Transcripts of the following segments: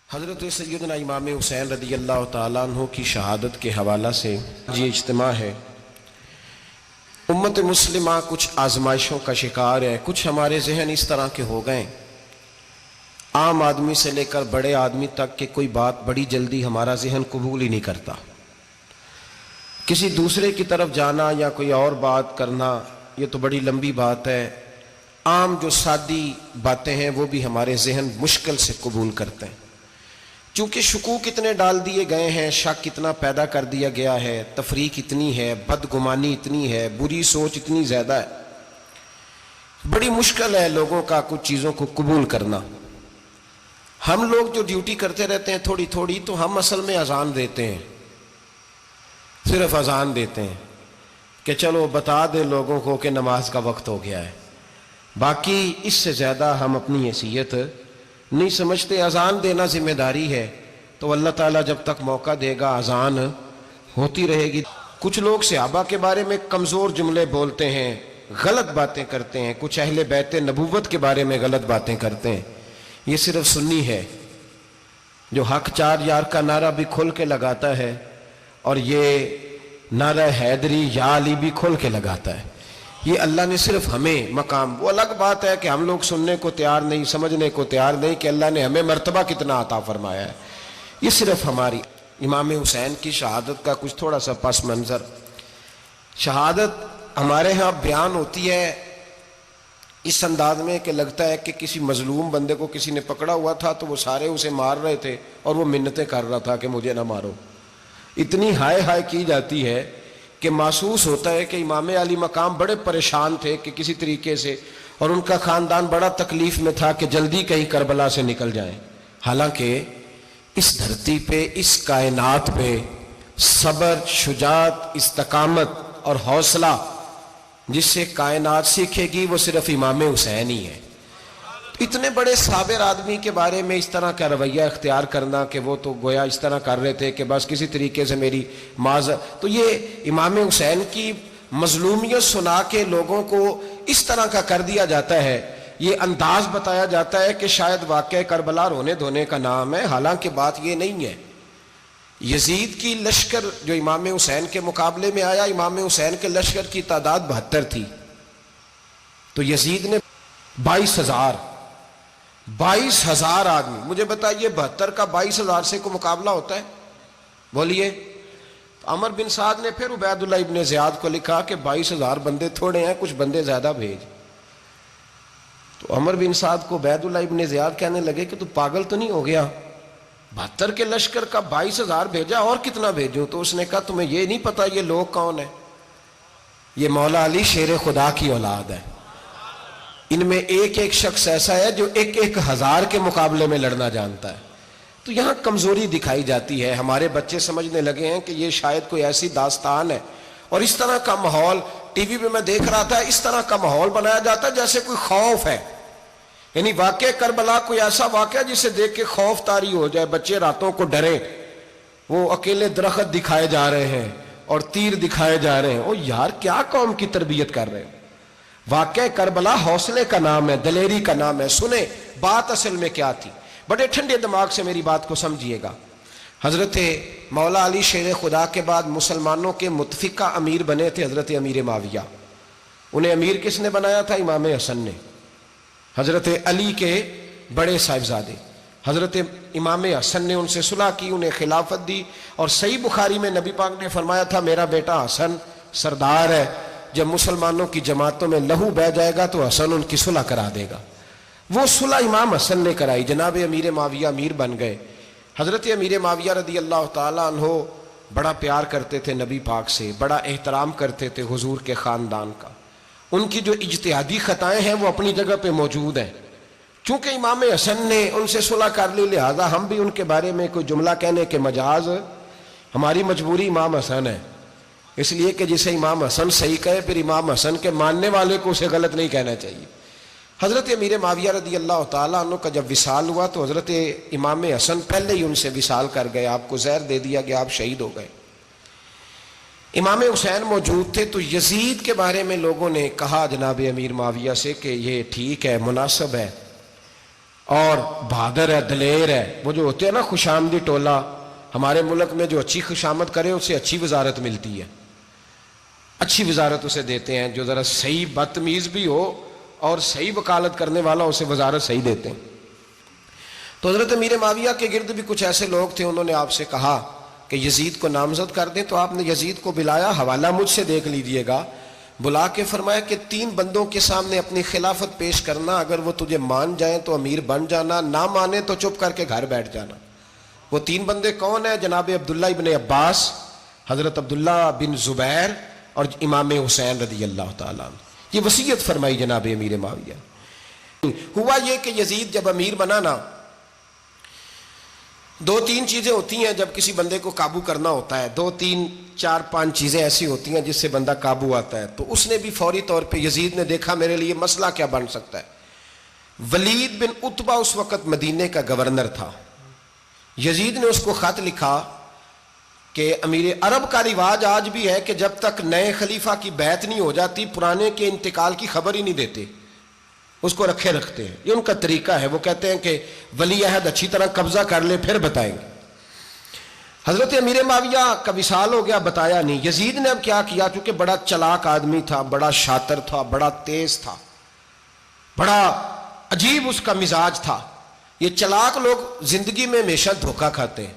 حضرت سیدنا امام حسین رضی اللہ تعالیٰ عنہ کی شہادت کے حوالہ سے یہ اجتماع ہے۔ امت مسلمہ کچھ آزمائشوں کا شکار ہے، کچھ ہمارے ذہن اس طرح کے ہو گئے، عام آدمی سے لے کر بڑے آدمی تک کہ کوئی بات بڑی جلدی ہمارا ذہن قبول ہی نہیں کرتا۔ کسی دوسرے کی طرف جانا یا کوئی اور بات کرنا یہ تو بڑی لمبی بات ہے، عام جو سادی باتیں ہیں وہ بھی ہمارے ذہن مشکل سے قبول کرتے ہیں۔ چونکہ شکوک اتنے ڈال دیے گئے ہیں، شک اتنا پیدا کر دیا گیا ہے، تفریق اتنی ہے، بدگمانی اتنی ہے، بری سوچ اتنی زیادہ ہے، بڑی مشکل ہے لوگوں کا کچھ چیزوں کو قبول کرنا۔ ہم لوگ جو ڈیوٹی کرتے رہتے ہیں تھوڑی تھوڑی، تو ہم اصل میں اذان دیتے ہیں، صرف اذان دیتے ہیں کہ چلو بتا دے لوگوں کو کہ نماز کا وقت ہو گیا ہے، باقی اس سے زیادہ ہم اپنی حیثیت نہیں سمجھتے۔ اذان دینا ذمہ داری ہے، تو اللہ تعالیٰ جب تک موقع دے گا اذان ہوتی رہے گی۔ کچھ لوگ صحابہ کے بارے میں کمزور جملے بولتے ہیں، غلط باتیں کرتے ہیں، کچھ اہل بیت نبوت کے بارے میں غلط باتیں کرتے ہیں۔ یہ صرف سنی ہے جو حق چار یار کا نعرہ بھی کھل کے لگاتا ہے، اور یہ نعرہ حیدری یا علی بھی کھل کے لگاتا ہے۔ یہ اللہ نے صرف ہمیں مقام، وہ الگ بات ہے کہ ہم لوگ سننے کو تیار نہیں، سمجھنے کو تیار نہیں کہ اللہ نے ہمیں مرتبہ کتنا عطا فرمایا ہے۔ یہ صرف ہماری امام حسین کی شہادت کا کچھ تھوڑا سا پس منظر۔ شہادت ہمارے ہاں بیان ہوتی ہے اس انداز میں کہ لگتا ہے کہ کسی مظلوم بندے کو کسی نے پکڑا ہوا تھا تو وہ سارے اسے مار رہے تھے اور وہ منتیں کر رہا تھا کہ مجھے نہ مارو۔ اتنی ہائے ہائے کی جاتی ہے کہ محسوس ہوتا ہے کہ امام علی مقام بڑے پریشان تھے کہ کسی طریقے سے، اور ان کا خاندان بڑا تکلیف میں تھا کہ جلدی کہیں کربلا سے نکل جائیں۔ حالانکہ اس دھرتی پہ، اس کائنات پہ صبر، شجاعت، استقامت اور حوصلہ جس سے کائنات سیکھے گی وہ صرف امام حسین ہی ہے۔ اتنے بڑے صابر آدمی کے بارے میں اس طرح کا رویہ اختیار کرنا کہ وہ تو گویا اس طرح کر رہے تھے کہ بس کسی طریقے سے میری تو یہ امام حسین کی مظلومیت سنا کے لوگوں کو اس طرح کا کر دیا جاتا ہے، یہ انداز بتایا جاتا ہے کہ شاید واقعہ کربلا رونے دھونے کا نام ہے، حالانکہ بات یہ نہیں ہے۔ یزید کی لشکر جو امام حسین کے مقابلے میں آیا، امام حسین کے لشکر کی تعداد 72 تھی، تو یزید نے 22,000 آدمی، مجھے بتائیے 72 کا 22,000 سے کو مقابلہ ہوتا ہے؟ بولیے۔ عمر بن سعد نے پھر عبید اللہ ابن زیاد کو لکھا کہ 22,000 بندے تھوڑے ہیں، کچھ بندے زیادہ بھیج۔ تو عمر بن سعد کو عبید اللہ ابن زیاد کہنے لگے کہ تو پاگل تو نہیں ہو گیا، 72 کے لشکر کا 22,000 بھیجا، اور کتنا بھیجوں؟ تو اس نے کہا تمہیں یہ نہیں پتا یہ لوگ کون ہیں؟ یہ مولا علی شیر خدا کی اولاد ہے، ان میں ایک ایک شخص ایسا ہے جو 1,000 کے مقابلے میں لڑنا جانتا ہے۔ تو یہاں کمزوری دکھائی جاتی ہے، ہمارے بچے سمجھنے لگے ہیں کہ یہ شاید کوئی ایسی داستان ہے، اور اس طرح کا ماحول ٹی وی پہ میں دیکھ رہا تھا، اس طرح کا ماحول بنایا جاتا ہے جیسے کوئی خوف ہے، یعنی واقع کربلا کوئی ایسا واقعہ جسے دیکھ کے خوف طاری ہو جائے، بچے راتوں کو ڈرے، وہ اکیلے درخت دکھائے جا رہے ہیں اور تیر دکھائے جا رہے ہیں۔ او یار کیا قوم کی تربیت کر رہے ہیں؟ واقعہ کربلا حوصلے کا نام ہے، دلیری کا نام ہے۔ سنیں بات اصل میں کیا تھی، بڑے ٹھنڈے دماغ سے میری بات کو سمجھیے گا۔ حضرت مولا علی شیر خدا کے بعد مسلمانوں کے متفقہ امیر بنے تھے حضرت امیر معاویہ۔ انہیں امیر کس نے بنایا تھا؟ امام حسن نے، حضرت علی کے بڑے صاحبزادے۔ حضرت امام حسن نے ان سے صلح کی، انہیں خلافت دی، اور صحیح بخاری میں نبی پاک نے فرمایا تھا میرا بیٹا حسن سردار ہے، جب مسلمانوں کی جماعتوں میں لہو بہہ جائے گا تو حسن ان کی صلح کرا دے گا۔ وہ صلح امام حسن نے کرائی، جناب امیر معاویہ امیر بن گئے۔ حضرت امیر معاویہ رضی اللہ تعالیٰ عنہ بڑا پیار کرتے تھے نبی پاک سے، بڑا احترام کرتے تھے حضور کے خاندان کا۔ ان کی جو اجتہادی خطائیں ہیں وہ اپنی جگہ پہ موجود ہیں، چونکہ امام حسن نے ان سے صلح کر لی، لہذا ہم بھی ان کے بارے میں کوئی جملہ کہنے کے مجاز، ہماری مجبوری امام حسن ہے، اس لیے کہ جسے امام حسن صحیح کہے پھر امام حسن کے ماننے والے کو اسے غلط نہیں کہنا چاہیے۔ حضرت امیر معاویہ رضی اللہ تعالیٰ عنہ کا جب وصال ہوا تو حضرت امام حسن پہلے ہی ان سے وصال کر گئے، آپ کو زہر دے دیا گیا، آپ شہید ہو گئے۔ امام حسین موجود تھے، تو یزید کے بارے میں لوگوں نے کہا جناب امیر معاویہ سے کہ یہ ٹھیک ہے، مناسب ہے، اور بہادر ہے، دلیر ہے. وہ جو ہوتے ہیں نا خوش آمدی ٹولہ، ہمارے ملک میں جو اچھی خوشامد کرے اسے اچھی وزارت ملتی ہے، اچھی وزارت اسے دیتے ہیں. جو ذرا صحیح بدتمیز بھی ہو اور صحیح وکالت کرنے والا اسے وزارت صحیح دیتے ہیں. تو حضرت امیر معاویہ کے گرد بھی کچھ ایسے لوگ تھے، انہوں نے آپ سے کہا کہ یزید کو نامزد کر دیں. تو آپ نے یزید کو بلایا، حوالہ مجھ سے دیکھ لیجئے گا. بلا کے فرمایا کہ 3 بندوں کے سامنے اپنی خلافت پیش کرنا، اگر وہ تجھے مان جائیں تو امیر بن جانا، نہ مانے تو چپ کر کے گھر بیٹھ جانا. وہ 3 بندے کون ہیں؟ جناب عبداللہ ابن عباس، حضرت عبداللہ بن زبیر اور امام حسین رضی اللہ تعالیٰ عنہ. یہ وصیت فرمائی جناب امیر معاویہ. ہوا یہ کہ یزید جب امیر بنا نا، 2-3 چیزیں ہوتی ہیں جب کسی بندے کو قابو کرنا ہوتا ہے، 2-3 4-5 چیزیں ایسی ہوتی ہیں جس سے بندہ قابو آتا ہے. تو اس نے بھی فوری طور پہ، یزید نے دیکھا میرے لیے مسئلہ کیا بن سکتا ہے. ولید بن عتبہ اس وقت مدینے کا گورنر تھا. یزید نے اس کو خط لکھا کہ امیر عرب کا رواج آج بھی ہے کہ جب تک نئے خلیفہ کی بیعت نہیں ہو جاتی پرانے کے انتقال کی خبر ہی نہیں دیتے، اس کو رکھے رکھتے ہیں. یہ ان کا طریقہ ہے. وہ کہتے ہیں کہ ولی عہد اچھی طرح قبضہ کر لے پھر بتائیں گے. حضرت امیر معاویہ کا وصال ہو گیا، بتایا نہیں. یزید نے اب کیا کیا، چونکہ بڑا چلاک آدمی تھا، بڑا شاطر تھا، بڑا تیز تھا، بڑا عجیب اس کا مزاج تھا. یہ چلاک لوگ زندگی میں ہمیشہ دھوکہ کھاتے ہیں.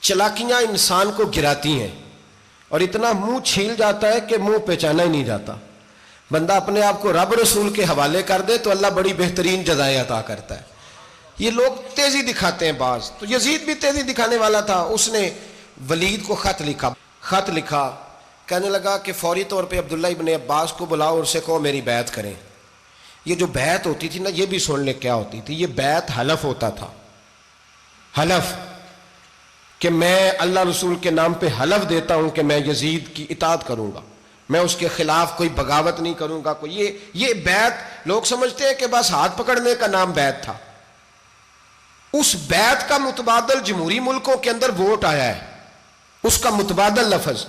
چلاکیاں انسان کو گراتی ہیں اور اتنا منہ چھیل جاتا ہے کہ منہ پہچانا ہی نہیں جاتا. بندہ اپنے آپ کو رب رسول کے حوالے کر دے تو اللہ بڑی بہترین جزائیں عطا کرتا ہے. یہ لوگ تیزی دکھاتے ہیں بعض. تو یزید بھی تیزی دکھانے والا تھا. اس نے ولید کو خط لکھا کہنے لگا کہ فوری طور پہ عبداللہ ابن عباس کو بلاؤ اور اسے کہو میری بیعت کریں. یہ جو بیعت ہوتی تھی نا، یہ بھی سن لے کیا ہوتی تھی. یہ بیعت حلف ہوتا تھا. حلف کہ میں اللہ رسول کے نام پہ حلف دیتا ہوں کہ میں یزید کی اطاعت کروں گا، میں اس کے خلاف کوئی بغاوت نہیں کروں گا. یہ بیعت لوگ سمجھتے ہیں کہ بس ہاتھ پکڑنے کا نام بیعت تھا. اس بیعت کا متبادل جمہوری ملکوں کے اندر ووٹ آیا ہے، اس کا متبادل لفظ.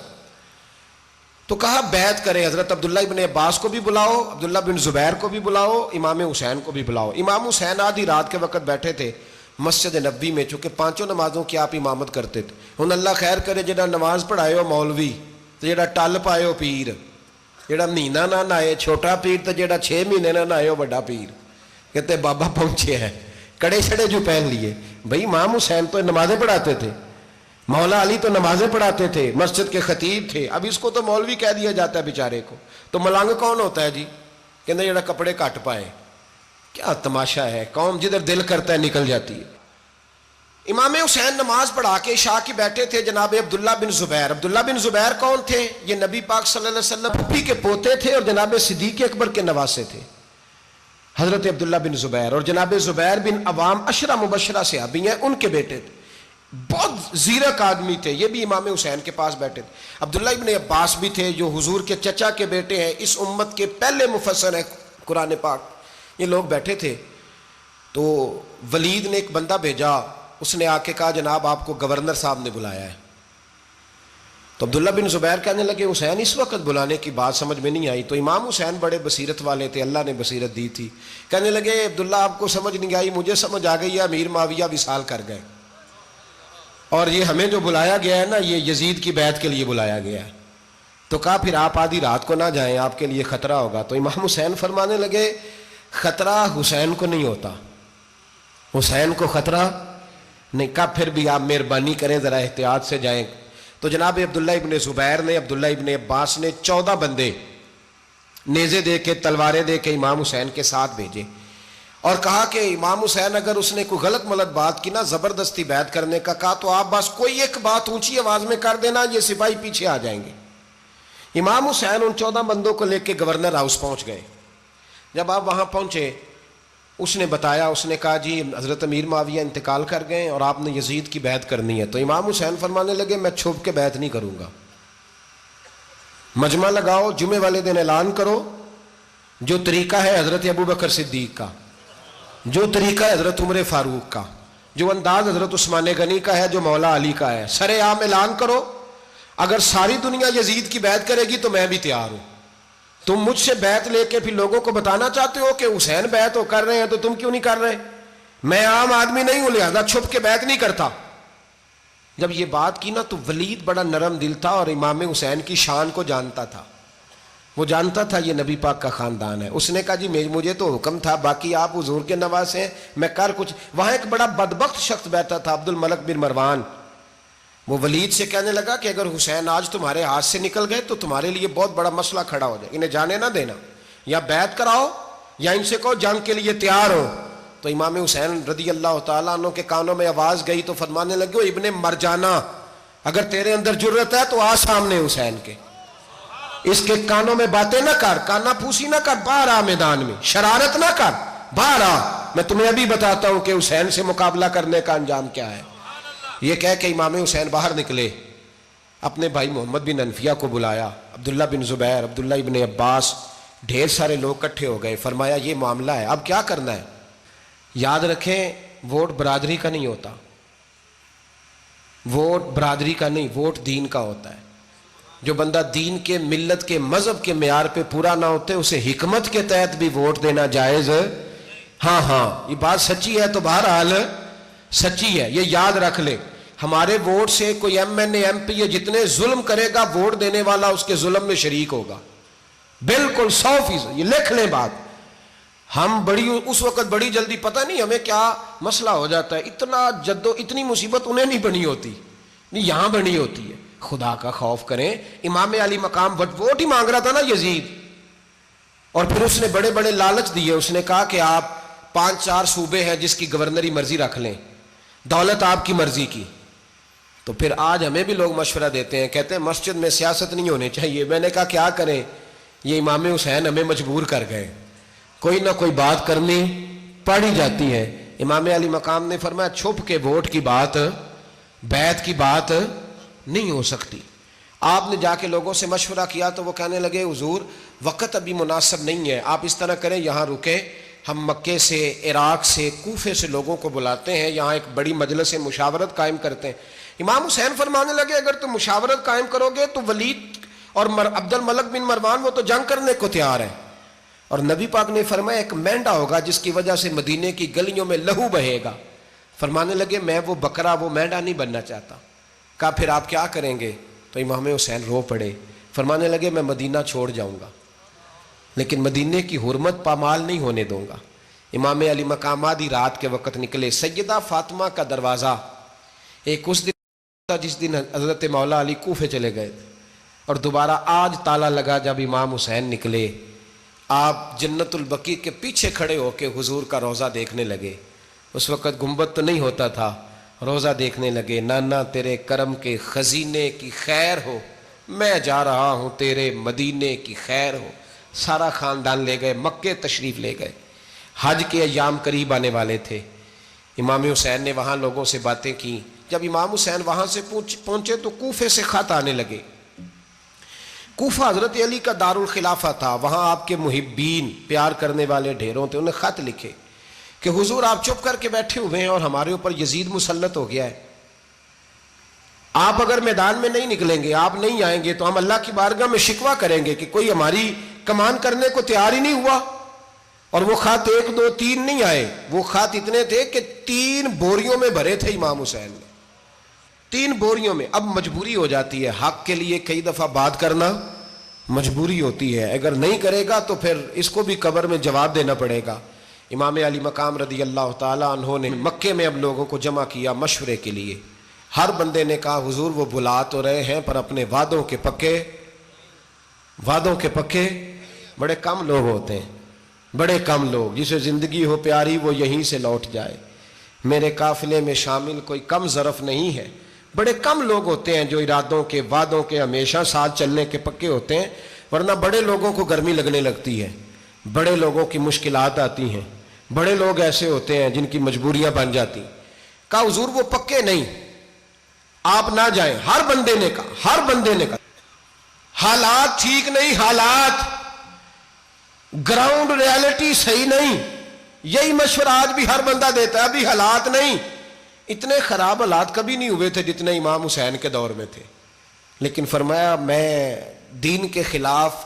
تو کہا بیعت کرے. حضرت عبداللہ ابن عباس کو بھی بلاؤ، عبداللہ بن زبیر کو بھی بلاؤ، امام حسین کو بھی بلاؤ. امام حسین آدھی رات کے وقت بیٹھے تھے مسجد نبوی میں، چونکہ 5 نمازوں کی آپ امامت کرتے تھے. ہن اللہ خیر کرے جڑا نماز پڑھائے ہو مولوی تو جڑا ٹل پائے ہو پیر، جڑا مہینہ نہ نہائے چھوٹا پیر تو جڑا 6 مہینے نہ نہائے ہو بڑا پیر. کہتے بابا پہنچے ہیں، کڑے چھڑے جو پہن لیے. بھائی امام حسین تو نمازیں پڑھاتے تھے، مولا علی تو نمازیں پڑھاتے تھے، مسجد کے خطیب تھے. اب اس کو تو مولوی کہہ دیا جاتا ہے بیچارے کو. تو ملنگ کون ہوتا ہے جی؟ کہتے جڑا کپڑے کٹ پائے. کیا تماشا ہے، قوم جدھر دل کرتا ہے نکل جاتی ہے. امام حسین نماز پڑھا کے عشاء کی بیٹھے تھے جناب عبداللہ بن زبیر. عبداللہ بن زبیر کون تھے؟ یہ نبی پاک صلی اللہ علیہ وسلم پھپھی کے پوتے تھے اور جناب صدیق اکبر کے نواسے تھے. حضرت عبداللہ بن زبیر اور جناب زبیر بن عوام عشرہ مبشرہ صحابی ہیں، ان کے بیٹے تھے. بہت زیرک آدمی تھے. یہ بھی امام حسین کے پاس بیٹھے تھے. عبداللہ ابن عباس بھی تھے جو حضور کے چچا کے بیٹے ہیں، اس امت کے پہلے مفسر ہیں قرآن پاک. یہ لوگ بیٹھے تھے. تو ولید نے ایک بندہ بھیجا، اس نے آ کے کہا جناب آپ کو گورنر صاحب نے بلایا ہے. تو عبداللہ بن زبیر کہنے لگے حسین اس وقت بلانے کی بات سمجھ میں نہیں آئی. تو امام حسین بڑے بصیرت والے تھے، اللہ نے بصیرت دی تھی. کہنے لگے عبداللہ آپ کو سمجھ نہیں آئی، مجھے سمجھ آ گئی ہے، امیر معاویہ وصال کر گئے اور یہ ہمیں جو بلایا گیا ہے نا، یہ یزید کی بیعت کے لیے بلایا گیا ہے. تو کہا پھر آپ آدھی رات کو نہ جائیں، آپ کے لیے خطرہ ہوگا. تو امام حسین فرمانے لگے خطرہ حسین کو نہیں ہوتا، حسین کو خطرہ نہیں. کہا پھر بھی آپ مہربانی کریں ذرا احتیاط سے جائیں. تو جناب عبداللہ ابن زبیر نے، عبداللہ ابن عباس نے 14 بندے نیزے دے کے، تلواریں دے کے امام حسین کے ساتھ بھیجے اور کہا کہ امام حسین اگر اس نے کوئی غلط ملت بات کی نا، زبردستی بیعت کرنے کا کہا، تو آپ بس کوئی ایک بات اونچی آواز میں کر دینا، یہ سپاہی پیچھے آ جائیں گے. امام حسین ان 14 بندوں کو لے کے گورنر ہاؤس پہنچ گئے. جب آپ وہاں پہنچے اس نے بتایا، اس نے کہا جی حضرت امیر معاویہ انتقال کر گئے اور آپ نے یزید کی بیعت کرنی ہے. تو امام حسین فرمانے لگے میں چھپ کے بیعت نہیں کروں گا. مجمع لگاؤ، جمعے والے دن اعلان کرو. جو طریقہ ہے حضرت ابو بکر صدیق کا، جو طریقہ ہے حضرت عمر فاروق کا، جو انداز حضرت عثمان غنی کا ہے، جو مولا علی کا ہے، سر عام اعلان کرو. اگر ساری دنیا یزید کی بیعت کرے گی تو میں بھی تیار ہوں. تم مجھ سے بیعت لے کے پھر لوگوں کو بتانا چاہتے ہو کہ حسین بیعت کر رہے ہیں تو تم کیوں نہیں کر رہے؟ میں عام آدمی نہیں ہوں لہذا چھپ کے بیعت نہیں کرتا. جب یہ بات کی نا تو ولید بڑا نرم دل تھا اور امام حسین کی شان کو جانتا تھا. وہ جانتا تھا یہ نبی پاک کا خاندان ہے. اس نے کہا جی مجھے تو حکم تھا، باقی آپ حضور کے نواز ہیں، میں کر کچھ. وہاں ایک بڑا بدبخت شخص بیٹھا تھا، عبد الملک بن مروان. وہ ولید سے کہنے لگا کہ اگر حسین آج تمہارے ہاتھ سے نکل گئے تو تمہارے لیے بہت بڑا مسئلہ کھڑا ہو جائے، انہیں جانے نہ دینا، یا بیعت کراؤ یا ان سے کہو جنگ کے لیے تیار ہو. تو امام حسین رضی اللہ تعالیٰ عنہ کے کانوں میں آواز گئی تو فرمانے لگے ابن مرجانہ، اگر تیرے اندر جرت ہے تو آ سامنے حسین کے، اس کے کانوں میں باتیں نہ کر، کانا پھوسی نہ کر، باہر آ میدان میں، شرارت نہ کر، باہر آ، میں تمہیں ابھی بتاتا ہوں کہ حسین سے مقابلہ کرنے کا انجام کیا ہے. یہ کہہ کہ امام حسین باہر نکلے، اپنے بھائی محمد بن انفیہ کو بلایا، عبداللہ بن زبیر، عبداللہ ابن عباس، ڈھیر سارے لوگ اکٹھے ہو گئے. فرمایا یہ معاملہ ہے، اب کیا کرنا ہے. یاد رکھیں ووٹ برادری کا نہیں ہوتا، ووٹ برادری کا نہیں، ووٹ دین کا ہوتا ہے. جو بندہ دین کے، ملت کے، مذہب کے معیار پہ پورا نہ ہوتے اسے حکمت کے تحت بھی ووٹ دینا جائز. ہاں یہ بات سچی ہے تو بہرحال سچی ہے، یہ یاد رکھ لے. ہمارے ووٹ سے کوئی ایم این اے، ایم پی اے جتنے ظلم کرے گا، ووٹ دینے والا اس کے ظلم میں شریک ہوگا، بالکل 100%. یہ لکھ لیں بات. ہم اس وقت بڑی جلدی، پتہ نہیں ہمیں کیا مسئلہ ہو جاتا ہے، اتنا اتنی مصیبت انہیں نہیں بنی ہوتی، نہیں یہاں بنی ہوتی ہے. خدا کا خوف کریں. امام علی مقام ووٹ ہی مانگ رہا تھا نا یزید، اور پھر اس نے بڑے بڑے لالچ دیے. اس نے کہا کہ آپ 5-4 صوبے ہیں جس کی گورنری مرضی رکھ لیں، دولت آپ کی مرضی کی. تو پھر آج ہمیں بھی لوگ مشورہ دیتے ہیں، کہتے ہیں مسجد میں سیاست نہیں ہونی چاہیے. میں نے کہا کیا کریں، یہ امام حسین ہمیں مجبور کر گئے، کوئی نہ کوئی بات کرنی پڑ ہی جاتی ہے. امام علی مقام نے فرمایا چھپ کے ووٹ کی بات، بیعت کی بات نہیں ہو سکتی. آپ نے جا کے لوگوں سے مشورہ کیا تو وہ کہنے لگے حضور وقت ابھی مناسب نہیں ہے، آپ اس طرح کریں یہاں رکیں، ہم مکے سے، عراق سے، کوفے سے لوگوں کو بلاتے ہیں، یہاں ایک بڑی مجلس مشاورت قائم کرتے ہیں. امام حسین فرمانے لگے اگر تم مشاورت قائم کرو گے تو ولید اور عبد الملک بن مروان وہ تو جنگ کرنے کو تیار ہے، اور نبی پاک نے فرمایا ایک مینڈا ہوگا جس کی وجہ سے مدینے کی گلیوں میں لہو بہے گا. فرمانے لگے میں وہ بکرا، وہ مینڈا نہیں بننا چاہتا. کہا پھر آپ کیا کریں گے؟ تو امام حسین رو پڑے، فرمانے لگے میں مدینہ چھوڑ جاؤں گا لیکن مدینے کی حرمت پامال نہیں ہونے دوں گا. امام علی مقام آدھی رات کے وقت نکلے. سیدہ فاطمہ کا دروازہ ایک اس دن تھا جس دن حضرت مولا علی کوفے چلے گئے تھے، اور دوبارہ آج تالا لگا جب امام حسین نکلے. آپ جنت البقیع کے پیچھے کھڑے ہو کے حضور کا روضہ دیکھنے لگے. اس وقت گنبد تو نہیں ہوتا تھا، روضہ دیکھنے لگے. نانا تیرے کرم کے خزینے کی خیر ہو، میں جا رہا ہوں تیرے مدینے کی خیر ہو. سارا خاندان لے گئے، مکے تشریف لے گئے. حج کے ایام قریب آنے والے تھے. امام حسین نے وہاں لوگوں سے باتیں کی. جب امام حسین وہاں سے پہنچے تو کوفے سے خط آنے لگے. کوفہ حضرت علی کا دارالخلافہ تھا، وہاں آپ کے محبین، پیار کرنے والے ڈھیروں تھے. انہیں خط لکھے کہ حضور آپ چپ کر کے بیٹھے ہوئے ہیں اور ہمارے اوپر یزید مسلط ہو گیا ہے. آپ اگر میدان میں نہیں نکلیں گے، آپ نہیں آئیں گے تو ہم اللہ کی بارگاہ میں شکوہ کریں گے کہ کوئی ہماری کمان کرنے کو تیار ہی نہیں ہوا. اور وہ خط 1 2 3 نہیں آئے، وہ خط اتنے تھے کہ 3 بوریوں میں بھرے تھے امام حسین نے، 3 بوریوں میں. اب مجبوری ہو جاتی ہے، حق کے لیے کئی دفعہ بات کرنا مجبوری ہوتی ہے، اگر نہیں کرے گا تو پھر اس کو بھی قبر میں جواب دینا پڑے گا. امام علی مقام رضی اللہ تعالیٰ عنہ نے مکے میں اب لوگوں کو جمع کیا مشورے کے لیے. ہر بندے نے کہا حضور وہ بلا تو رہے ہیں پر اپنے وعدوں کے پکے. بڑے کم لوگ ہوتے ہیں، بڑے کم لوگ، جسے زندگی ہو پیاری وہ یہیں سے لوٹ جائے. میرے قافلے میں شامل کوئی کم ظرف نہیں ہے. بڑے کم لوگ ہوتے ہیں جو ارادوں کے، وعدوں کے، ہمیشہ ساتھ چلنے کے پکے ہوتے ہیں، ورنہ بڑے لوگوں کو گرمی لگنے لگتی ہے، بڑے لوگوں کی مشکلات آتی ہیں، بڑے لوگ ایسے ہوتے ہیں جن کی مجبوریاں بن جاتی. کہا حضور وہ پکے نہیں، آپ نہ جائیں. ہر بندے نے کہا حالات ٹھیک نہیں، حالات گراؤنڈ ریالٹی صحیح نہیں. یہی مشورہ آج بھی ہر بندہ دیتا ہے، ابھی حالات نہیں. اتنے خراب حالات کبھی نہیں ہوئے تھے جتنے امام حسین کے دور میں تھے. لیکن فرمایا میں دین کے خلاف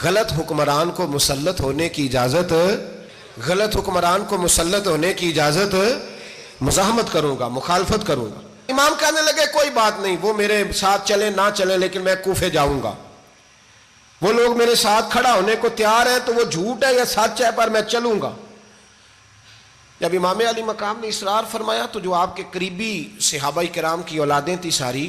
غلط حکمران کو مسلط ہونے کی اجازت غلط حکمران کو مسلط ہونے کی اجازت مزاحمت کروں گا، مخالفت کروں گا۔ امام کہنے لگے کوئی بات نہیں، وہ میرے ساتھ چلے نہ چلے لیکن میں کوفے جاؤں گا، وہ لوگ میرے ساتھ کھڑا ہونے کو تیار ہے تو وہ جھوٹ ہے یا سچ ہے پر میں چلوں گا۔ جب امام علی مقام نے اصرار فرمایا تو جو آپ کے قریبی صحابہ کرام کی اولادیں تھی ساری،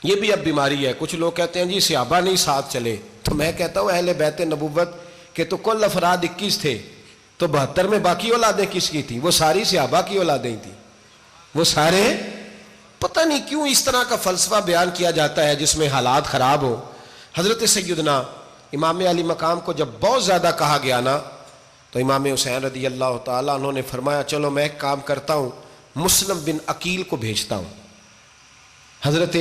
یہ بھی اب بیماری ہے، کچھ لوگ کہتے ہیں جی صحابہ نہیں ساتھ چلے، تو میں کہتا ہوں اہل بیت نبوت کے تو کل افراد 21 تھے، تو 72 میں باقی اولادیں کس کی تھیں؟ وہ ساری صحابہ کی اولادیں تھیں، وہ سارے، پتہ نہیں کیوں اس طرح کا فلسفہ بیان کیا جاتا ہے جس میں حالات خراب ہو۔ حضرت سیدنا امام علی مقام کو جب بہت زیادہ کہا گیا نا تو امام حسین رضی اللہ تعالیٰ انہوں نے فرمایا چلو میں ایک کام کرتا ہوں، مسلم بن عقیل کو بھیجتا ہوں، حضرت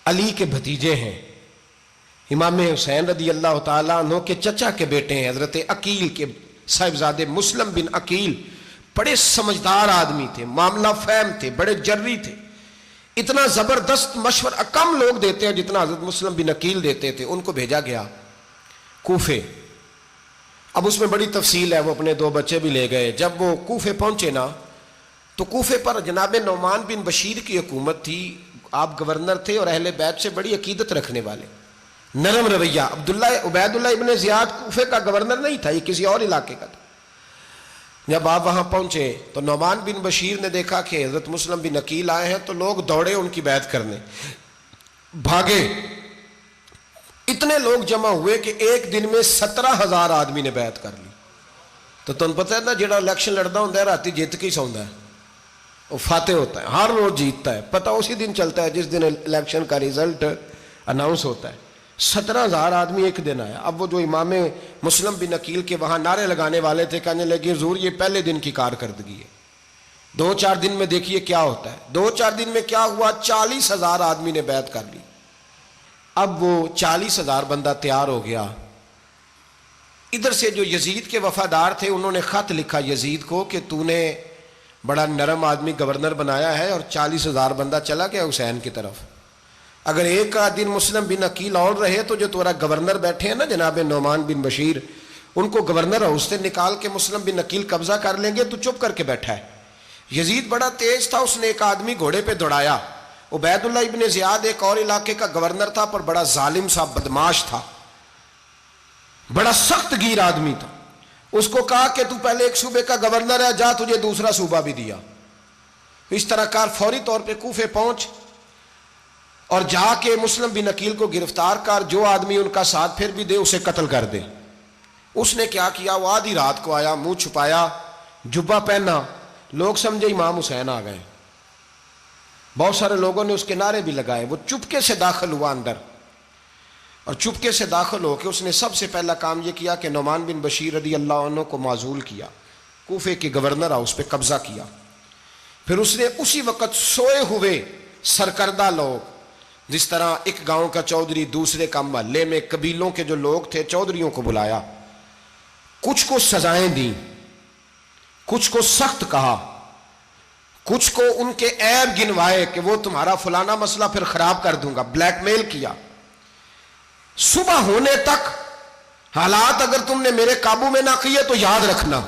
علی کے بھتیجے ہیں، امام حسین رضی اللہ تعالیٰ عنہ کے چچا کے بیٹے ہیں، حضرت عقیل کے صاحبزادے مسلم بن عقیل بڑے سمجھدار آدمی تھے، معاملہ فہم تھے، بڑے جری تھے، اتنا زبردست مشورہ کم لوگ دیتے ہیں جتنا حضرت مسلم بن عقیل دیتے تھے۔ ان کو بھیجا گیا کوفے۔ اب اس میں بڑی تفصیل ہے، وہ اپنے 2 بچے بھی لے گئے۔ جب وہ کوفے پہنچے نا تو کوفے پر جناب نعمان بن بشیر کی حکومت تھی، آپ گورنر تھے اور اہل بیت سے بڑی عقیدت رکھنے والے، نرم رویہ۔ عبید اللہ ابن زیاد کوفے کا گورنر نہیں تھا، یہ کسی اور علاقے کا تھا۔ جب آپ وہاں پہنچے تو نعمان بن بشیر نے دیکھا کہ حضرت مسلم بن عقیل آئے ہیں تو لوگ دوڑے ان کی بیعت کرنے، بھاگے، اتنے لوگ جمع ہوئے کہ ایک دن میں 17,000 آدمی نے بیعت کر لی۔ تو تم پتہ ہے نا جڑا الیکشن لڑتا ہوں راتی جیت کے سوندا ہے، وہ فاتح ہوتا ہے، ہر روز جیتتا ہے، پتہ اسی دن چلتا ہے جس دن الیکشن کا ریزلٹ اناؤنس ہوتا ہے۔ 17,000 آدمی ایک دن آیا۔ اب وہ جو امام مسلم بن عقیل کے وہاں نعرے لگانے والے تھے کہنے لگے حضور یہ پہلے دن کی کارکردگی ہے، 2-4 دن میں دیکھیے کیا ہوتا ہے۔ 2-4 دن میں کیا ہوا، 40,000 آدمی نے بیعت کر لی۔ اب وہ 40,000 بندہ تیار ہو گیا۔ ادھر سے جو یزید کے وفادار تھے انہوں نے خط لکھا یزید کو کہ تو نے بڑا نرم آدمی گورنر بنایا ہے اور 40,000 بندہ چلا گیا حسین کی طرف، اگر ایک دن مسلم بن عقیل اور رہے تو جو تمہارا گورنر بیٹھے ہیں نا جناب نعمان بن بشیر، ان کو گورنر ہاؤس سے نکال کے مسلم بن عقیل قبضہ کر لیں گے، تو چپ کر کے بیٹھا ہے۔ یزید بڑا تیز تھا، اس نے ایک آدمی گھوڑے پہ دوڑایا۔ عبید اللہ ابن زیاد ایک اور علاقے کا گورنر تھا پر بڑا ظالم سا بدماش تھا، بڑا سخت گیر آدمی تھا۔ اس کو کہا کہ تو پہلے ایک صوبے کا گورنر ہے، جا تجھے دوسرا صوبہ بھی دیا، اس طرح کار فوری طور پہ کوفے پہنچ اور جا کے مسلم بن عقیل کو گرفتار کر، جو آدمی ان کا ساتھ پھر بھی دے اسے قتل کر دے۔ اس نے کیا کیا، وہ آدھی رات کو آیا، منہ چھپایا، جبہ پہنا، لوگ سمجھے امام حسین آ گئے۔ بہت سارے لوگوں نے اس کے نعرے بھی لگائے۔ وہ چپکے سے داخل ہوا اندر، اور چپکے سے داخل ہو کے اس نے سب سے پہلا کام یہ کیا کہ نعمان بن بشیر رضی اللہ عنہ کو معزول کیا، کوفے کے گورنر ہاؤس پہ قبضہ کیا۔ پھر اس نے اسی وقت سوئے ہوئے سرکردہ لوگ، جس طرح ایک گاؤں کا چودھری دوسرے کا محلے میں قبیلوں کے جو لوگ تھے چودھریوں کو بلایا، کچھ کو سزائیں دیں، کچھ کو سخت کہا، کچھ کو ان کے عیب گنوائے کہ وہ تمہارا فلانا مسئلہ پھر خراب کر دوں گا، بلیک میل کیا۔ صبح ہونے تک حالات اگر تم نے میرے قابو میں نہ کیے تو یاد رکھنا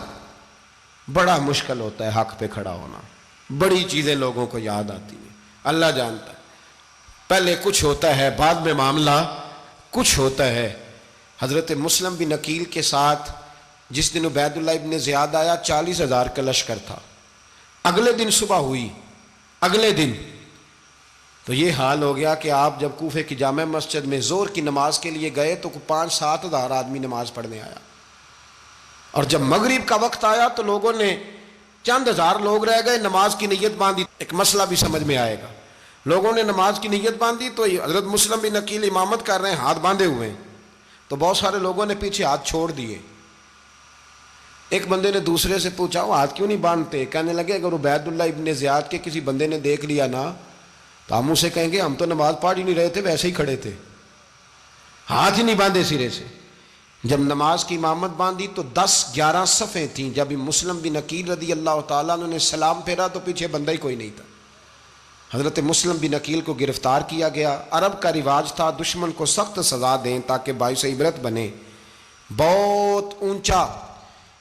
بڑا مشکل ہوتا ہے حق پہ کھڑا ہونا، بڑی چیزیں لوگوں کو یاد آتی ہیں، اللہ جانتا ہے، پہلے کچھ ہوتا ہے بعد میں معاملہ کچھ ہوتا ہے۔ حضرت مسلم بن عقیل کے ساتھ جس دن عبید اللہ ابن زیاد آیا 40,000 کا لشکر تھا، اگلے دن صبح ہوئی، اگلے دن تو یہ حال ہو گیا کہ آپ جب کوفے کی جامع مسجد میں زور کی نماز کے لیے گئے تو 5-7 ہزار آدمی نماز پڑھنے آیا، اور جب مغرب کا وقت آیا تو لوگوں نے چند ہزار لوگ رہ گئے، نماز کی نیت باندھی۔ ایک مسئلہ بھی سمجھ میں آئے گا، لوگوں نے نماز کی نیت باندھی تو حضرت مسلم بن عقیل امامت کر رہے ہیں، ہاتھ باندھے ہوئے ہیں، تو بہت سارے لوگوں نے پیچھے ہاتھ چھوڑ دیے۔ ایک بندے نے دوسرے سے پوچھا وہ ہاتھ کیوں نہیں باندھتے؟ کہنے لگے اگر عبید اللہ ابن زیاد کے کسی بندے نے دیکھ لیا نا تو ہم اسے کہیں گے ہم تو نماز پڑھ ہی نہیں رہے تھے، ویسے ہی کھڑے تھے، ہاتھ ہی نہیں باندھے سرے سے۔ جب نماز کی امامت باندھی تو 10-11 صفیں تھیں، جب مسلم بن عقیل رضی اللہ تعالیٰ عنہ نے سلام پھیرا تو پیچھے بندہ ہی کوئی نہیں تھا۔ حضرت مسلم بن عقیل کو گرفتار کیا گیا۔ عرب کا رواج تھا دشمن کو سخت سزا دیں تاکہ باعث عبرت بنے۔ بہت اونچا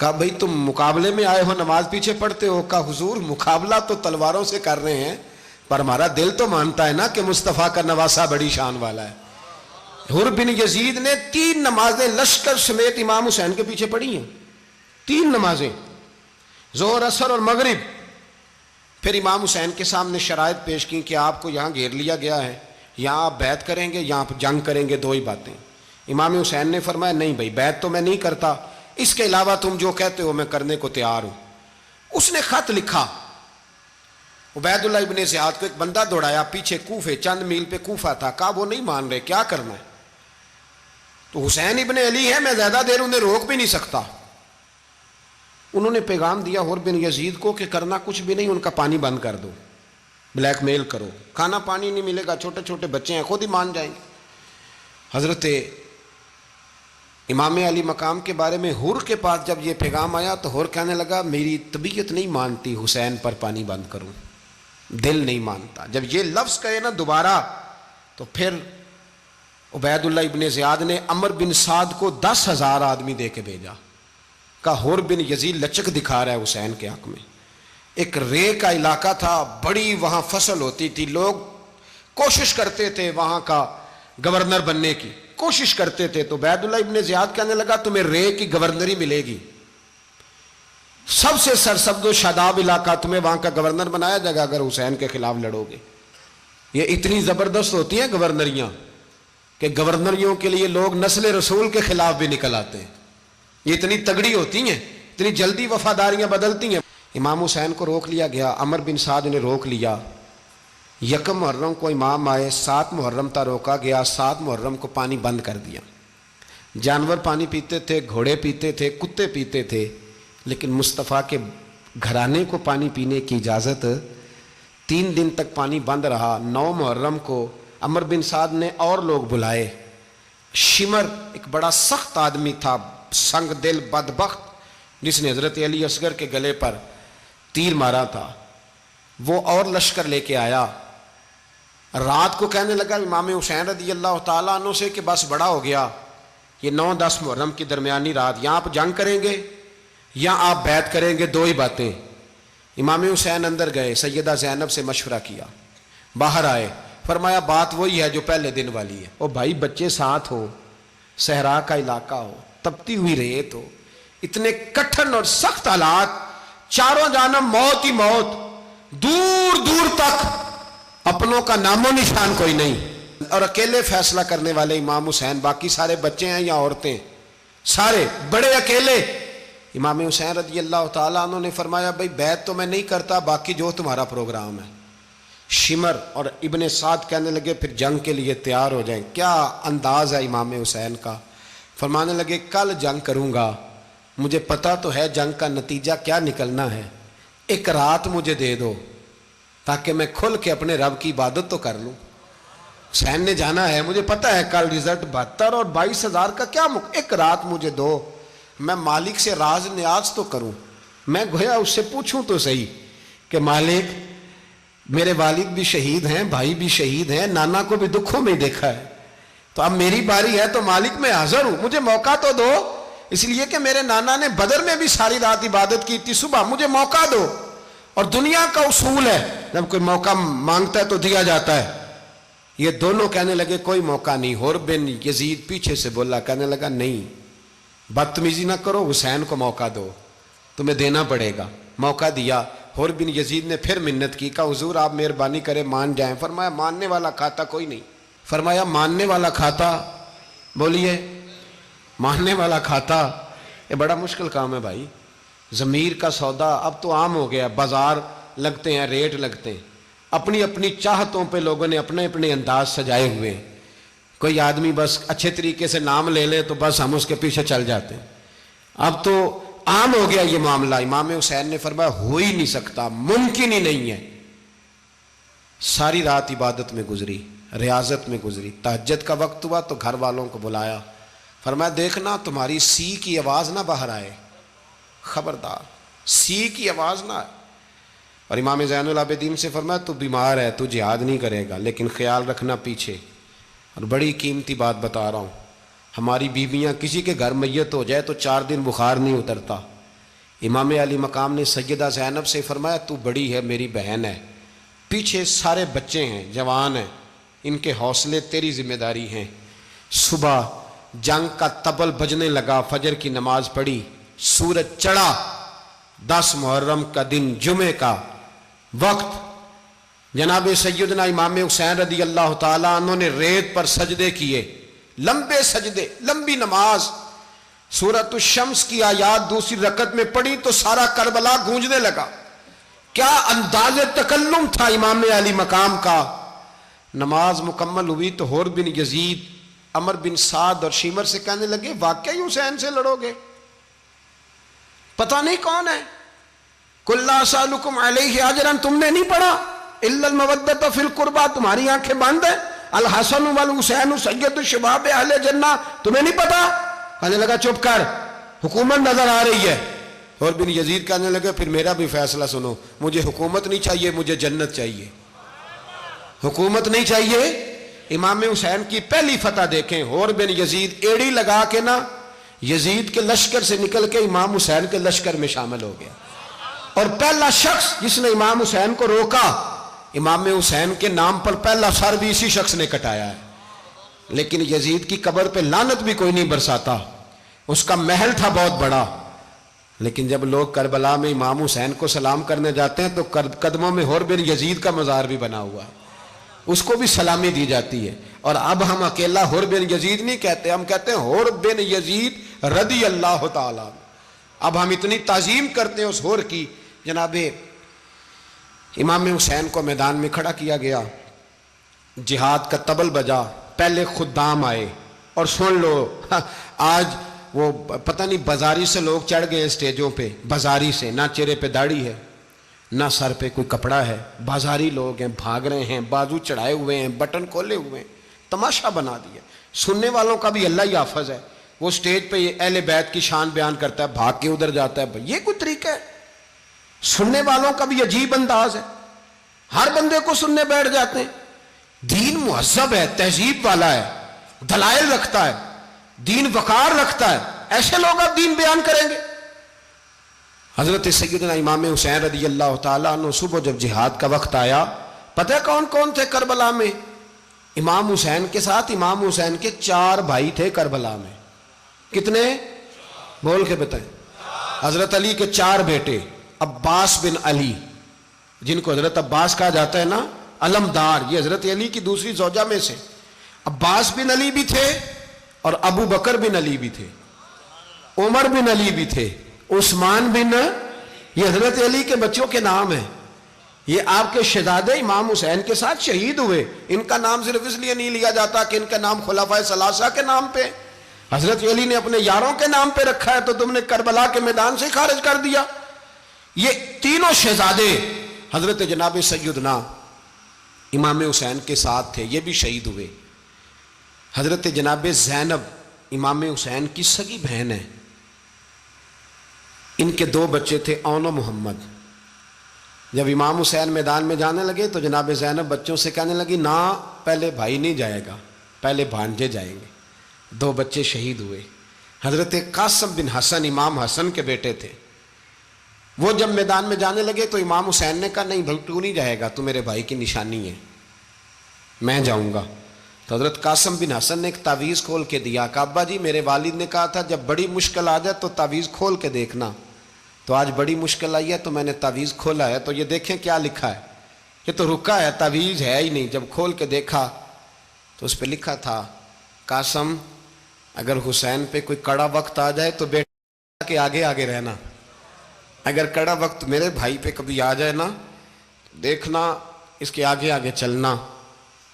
کہا بھئی تم مقابلے میں آئے ہو نماز پیچھے پڑھتے ہو؟ کہا حضور مقابلہ تو تلواروں سے کر رہے ہیں پر ہمارا دل تو مانتا ہے نا کہ مصطفیٰ کا نواسہ بڑی شان والا ہے۔ حر بن یزید نے 3 نمازیں لشکر سمیت امام حسین کے پیچھے پڑھی ہیں، 3 نمازیں، ظہر عصر اور مغرب۔ پھر امام حسین کے سامنے شرائط پیش کی کہ آپ کو یہاں گھیر لیا گیا ہے، یہاں آپ بیعت کریں گے، یہاں آپ جنگ کریں گے، 2 ہی باتیں۔ امام حسین نے فرمایا نہیں بھائی بیعت تو میں نہیں کرتا، اس کے علاوہ تم جو کہتے ہو میں کرنے کو تیار ہوں۔ اس نے خط لکھا، عبید اللہ ابن زیاد کو ایک بندہ دوڑایا پیچھے کوفے، چند میل پہ کوفہ تھا، کہا وہ نہیں مان رہے، کیا کرنا ہے؟ تو حسین ابن علی ہے، میں زیادہ دیر انہیں روک بھی نہیں سکتا۔ انہوں نے پیغام دیا حر بن یزید کو کہ کرنا کچھ بھی نہیں، ان کا پانی بند کر دو، بلیک میل کرو، کھانا پانی نہیں ملے گا، چھوٹے چھوٹے بچے ہیں، خود ہی مان جائیں گے۔ حضرت امام علی مقام کے بارے میں حر کے پاس جب یہ پیغام آیا تو حر کہنے لگا میری طبیعت نہیں مانتی حسین پر پانی بند کروں، دل نہیں مانتا۔ جب یہ لفظ کہے نا دوبارہ تو پھر عبید اللہ ابن زیاد نے عمر بن سعد کو 10,000 آدمی دے کے بھیجا، کہا حر بن یزید لچک دکھا رہا ہے حسین کے حق میں۔ ایک رے کا علاقہ تھا، بڑی وہاں فصل ہوتی تھی، لوگ کوشش کرتے تھے وہاں کا گورنر بننے کی، کوشش کرتے تھے۔ تو عبید اللہ ابن زیاد کہنے لگا تمہیں رے کی گورنری ملے گی، سب سے سرسبز و شاداب علاقہ، تمہیں وہاں کا گورنر بنایا جائے گا اگر حسین کے خلاف لڑو گے۔ یہ اتنی زبردست ہوتی ہیں گورنریاں کہ گورنریوں کے لیے لوگ نسل رسول کے خلاف بھی نکل آتے ہیں، یہ اتنی تگڑی ہوتی ہیں، اتنی جلدی وفاداریاں بدلتی ہیں۔ امام حسین کو روک لیا گیا، عمر بن سعد نے روک لیا۔ 1 محرم کو امام آئے، 7 محرم تا روکا گیا، 7 محرم کو پانی بند کر دیا۔ جانور پانی پیتے تھے، گھوڑے پیتے تھے، کتے پیتے تھے، لیکن مصطفیٰ کے گھرانے کو پانی پینے کی اجازت۔ 3 دن تک پانی بند رہا۔ 9 محرم کو عمر بن سعد نے اور لوگ بلائے۔ شمر ایک بڑا سخت آدمی تھا، سنگ دل بدبخت، جس نے حضرت علی اصغر کے گلے پر تیر مارا تھا، وہ اور لشکر لے کے آیا۔ رات کو کہنے لگا امام حسین رضی اللہ تعالیٰ عنہ سے کہ بس بڑا ہو گیا، یہ 9-10 محرم کی درمیانی رات، یہاں آپ جنگ کریں گے یا آپ بیعت کریں گے، 2 ہی باتیں۔ امام حسین اندر گئے، سیدہ زینب سے مشورہ کیا، باہر آئے، فرمایا بات وہی ہے جو پہلے دن والی ہے۔ او بھائی بچے ساتھ ہو، صحرا کا علاقہ ہو، تپتی ہوئی ریت ہو، اتنے کٹھن اور سخت حالات، چاروں جانب موت ہی موت، دور دور تک اپنوں کا نام و نشان کوئی نہیں، اور اکیلے فیصلہ کرنے والے امام حسین، باقی سارے بچے ہیں یا عورتیں، سارے بڑے اکیلے۔ امام حسین رضی اللہ تعالیٰ عنہ نے فرمایا بھائی بیعت تو میں نہیں کرتا، باقی جو تمہارا پروگرام ہے۔ شمر اور ابن سعد کہنے لگے پھر جنگ کے لیے تیار ہو جائیں۔ کیا انداز ہے امام حسین کا، فرمانے لگے کل جنگ کروں گا، مجھے پتا تو ہے جنگ کا نتیجہ کیا نکلنا ہے، 1 رات مجھے دے دو تاکہ میں کھل کے اپنے رب کی عبادت تو کر لوں۔ حسین نے جانا ہے، مجھے پتا ہے کل رزلٹ 72 اور 22,000 کا کیا 1 رات مجھے دو، میں مالک سے راز نیاز تو کروں، میں گویا اس سے پوچھوں تو صحیح کہ مالک میرے والد بھی شہید ہیں، بھائی بھی شہید ہیں، نانا کو بھی دکھوں میں دیکھا ہے، تو اب میری باری ہے تو مالک میں حاضر ہوں، مجھے موقع تو دو، اس لیے کہ میرے نانا نے بدر میں بھی ساری رات عبادت کی تھی، صبح مجھے موقع دو۔ اور دنیا کا اصول ہے جب کوئی موقع مانگتا ہے تو دیا جاتا ہے۔ یہ دونوں کہنے لگے کوئی موقع نہیں۔ حر بن یزید پیچھے سے بولا، کہنے لگا نہیں بدتمیزی نہ کرو، حسین کو موقع دو، تمہیں دینا پڑے گا۔ موقع دیا۔ حر بن یزید نے پھر منت کی، کہا حضور آپ مہربانی کریں مان جائیں۔ فرمایا ماننے والا کھاتا کوئی نہیں۔ فرمایا ماننے والا کھاتا، بولیے ماننے والا کھاتا، یہ بڑا مشکل کام ہے بھائی۔ ضمیر کا سودا اب تو عام ہو گیا، بازار لگتے ہیں، ریٹ لگتے ہیں، اپنی اپنی چاہتوں پہ لوگوں نے اپنے اپنے انداز سجائے ہوئے ہیں۔ کوئی آدمی بس اچھے طریقے سے نام لے لے تو بس ہم اس کے پیچھے چل جاتے ہیں، اب تو عام ہو گیا یہ معاملہ۔ امام حسین نے فرمایا ہو ہی نہیں سکتا، ممکن ہی نہیں ہے۔ ساری رات عبادت میں گزری، ریاضت میں گزری، تہجد کا وقت ہوا تو گھر والوں کو بلایا، فرمایا دیکھنا تمہاری سی کی آواز نہ باہر آئے، خبردار سی کی آواز نہ آئے۔ اور امام زین العابدین سے فرمایا تو بیمار ہے، تو جہاد نہیں کرے گا، لیکن خیال رکھنا پیچھے۔ اور بڑی قیمتی بات بتا رہا ہوں، ہماری بیویاں کسی کے گھر میت ہو جائے تو 4 دن بخار نہیں اترتا، امام علی مقام نے سیدہ زینب سے فرمایا تو بڑی ہے، میری بہن ہے، پیچھے سارے بچے ہیں، جوان ہیں، ان کے حوصلے تیری ذمہ داری ہیں۔ صبح جنگ کا طبل بجنے لگا، فجر کی نماز پڑھی، سورج چڑھا، 10 محرم کا دن، جمعے کا وقت، جناب سیدنا امام حسین رضی اللہ تعالیٰ عنہ نے ریت پر سجدے کیے، لمبے سجدے، لمبی نماز، سورۃ الشمس کی آیات دوسری رکعت میں پڑھی تو سارا کربلا گونجنے لگا۔ کیا انداز تکلم تھا امام علی مقام کا۔ نماز مکمل ہوئی تو حور بن یزید، عمر بن سعد اور شیمر سے کہنے لگے واقعی حسین سے لڑو گے؟ پتہ نہیں کون ہے۔ قُلْ لَا أَسْأَلُكُمْ عَلَيْهِ أَجْرًا، تم نے نہیں پڑھا إِلَّا الْمَوَدَّةَ فِي الْقُرْبَى، تمہاری آنکھیں بند ہیں، الحسن والحسین سید الشباب اہل جنہ، تمہیں نہیں پتا؟ کہنے لگا چپ کر، حکومت نظر آ رہی ہے۔ اور بن یزید کہنے لگے پھر میرا بھی فیصلہ سنو، مجھے حکومت نہیں چاہیے، مجھے جنت چاہیے۔ حکومت نہیں چاہیے۔ امام حسین کی پہلی فتح دیکھیں، اور بن یزید ایڑی لگا کے نا یزید کے لشکر سے نکل کے امام حسین کے لشکر میں شامل ہو گیا، اور پہلا شخص جس نے امام حسین کو روکا، امام حسین کے نام پر پہلا سر بھی اسی شخص نے کٹایا ہے۔ لیکن یزید کی قبر پہ لعنت بھی کوئی نہیں برساتا، اس کا محل تھا بہت بڑا، لیکن جب لوگ کربلا میں امام حسین کو سلام کرنے جاتے ہیں تو قدموں میں حور بن یزید کا مزار بھی بنا ہوا ہے، اس کو بھی سلامی دی جاتی ہے۔ اور اب ہم اکیلا حور بن یزید نہیں کہتے، ہم کہتے ہیں حور بن یزید رضی اللہ تعالیٰ۔ اب ہم اتنی تعظیم کرتے ہیں اس حور کی۔ جناب امام حسین کو میدان میں کھڑا کیا گیا، جہاد کا طبل بجا، پہلے خدام آئے، اور سن لو آج وہ پتہ نہیں بازاری سے لوگ چڑھ گئے اسٹیجوں پہ، بازاری سے، نہ چہرے پہ داڑھی ہے، نہ سر پہ کوئی کپڑا ہے، بازاری لوگ ہیں، بھاگ رہے ہیں، بازو چڑھائے ہوئے ہیں، بٹن کھولے ہوئے ہیں، تماشا بنا دیا۔ سننے والوں کا بھی اللہ ہی حافظ ہے، وہ سٹیج پہ اہل بیت کی شان بیان کرتا ہے، بھاگ کے ادھر جاتا ہے، یہ کوئی طریقہ ہے؟ سننے والوں کا بھی عجیب انداز ہے، ہر بندے کو سننے بیٹھ جاتے ہیں۔ دین مہذب ہے، تہذیب والا ہے، دلائل رکھتا ہے، دین وقار رکھتا ہے، ایسے لوگ اب دین بیان کریں گے؟ حضرت سیدنا امام حسین رضی اللہ تعالیٰ عنہ صبح جب جہاد کا وقت آیا، پتہ ہے کون کون تھے کربلا میں؟ امام حسین کے ساتھ امام حسین کے 4 بھائی تھے کربلا میں۔ کتنے؟ بول کے بتائیں۔ حضرت علی کے 4 بیٹے، عباس بن علی، جن کو حضرت عباس کہا جاتا ہے نا، علمدار، یہ حضرت علی کی دوسری زوجہ میں سے۔ عباس بن علی بھی تھے، اور ابو بکر بن علی بھی تھے، عمر بن علی بھی تھے، عثمان بن، یہ حضرت علی کے بچوں کے نام ہیں۔ یہ آپ کے شہزادے امام حسین کے ساتھ شہید ہوئے، ان کا نام صرف اس لیے نہیں لیا جاتا کہ ان کا نام خلفائے ثلاثہ کے نام پہ، حضرت علی نے اپنے یاروں کے نام پہ رکھا ہے، تو تم نے کربلا کے میدان سے خارج کر دیا۔ یہ تینوں شہزادے حضرت جناب سیدنا امام حسین کے ساتھ تھے، یہ بھی شہید ہوئے۔ حضرت جناب زینب امام حسین کی سگی بہن ہے، ان کے 2 بچے تھے، اون و محمد۔ جب امام حسین میدان میں جانے لگے تو جناب زینب بچوں سے کہنے لگی نہ، پہلے بھائی نہیں جائے گا، پہلے بھانجے جائیں گے۔ 2 بچے شہید ہوئے۔ حضرت قاسم بن حسن امام حسن کے بیٹے تھے، وہ جب میدان میں جانے لگے تو امام حسین نے کہا نہیں بھائی تو نہیں جائے گا، تو میرے بھائی کی نشانی ہے، میں جاؤں گا۔ تو حضرت قاسم بن حسن نے ایک تعویذ کھول کے دیا کہ ابا جی میرے والد نے کہا تھا جب بڑی مشکل آ جائے تو تعویذ کھول کے دیکھنا، تو آج بڑی مشکل آئی ہے تو میں نے تعویذ کھولا ہے، تو یہ دیکھیں کیا لکھا ہے، یہ تو رکا ہے، تعویذ ہے ہی نہیں۔ جب کھول کے دیکھا تو اس پہ لکھا تھا قاسم اگر حسین پہ کوئی کڑا وقت آ جائے تو بیٹا کے آگے آگے رہنا، اگر کڑا وقت میرے بھائی پہ کبھی آ جائے نا دیکھنا اس کے آگے آگے چلنا،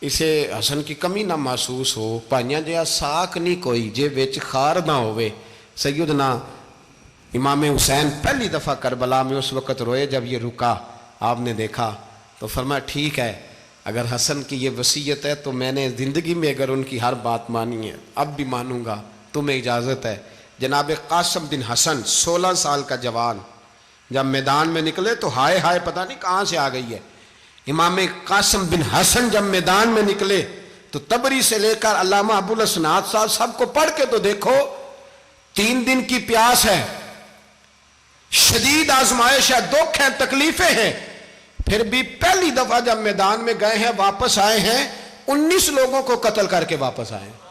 اسے حسن کی کمی نہ محسوس ہو، پائیاں جہا ساک نہیں کوئی جے وچ خار نہ ہوئے۔ سیدنا امام حسین پہلی دفعہ کربلا میں اس وقت روئے جب یہ رکا، آپ نے دیکھا تو فرمایا ٹھیک ہے، اگر حسن کی یہ وصیت ہے تو میں نے زندگی میں اگر ان کی ہر بات مانی ہے اب بھی مانوں گا، تمہیں اجازت ہے۔ جناب قاسم بن حسن 16 سال کا جوان جب میدان میں نکلے تو ہائے ہائے پتہ نہیں کہاں سے آ گئی ہے۔ امام قاسم بن حسن جب میدان میں نکلے تو تبری سے لے کر علامہ ابو الاسناد صاحب سب کو پڑھ کے تو دیکھو، 3 دن کی پیاس ہے، شدید آزمائش ہے، دکھ ہیں، تکلیفیں ہیں، پھر بھی پہلی دفعہ جب میدان میں گئے ہیں واپس آئے ہیں 19 لوگوں کو قتل کر کے واپس آئے ہیں۔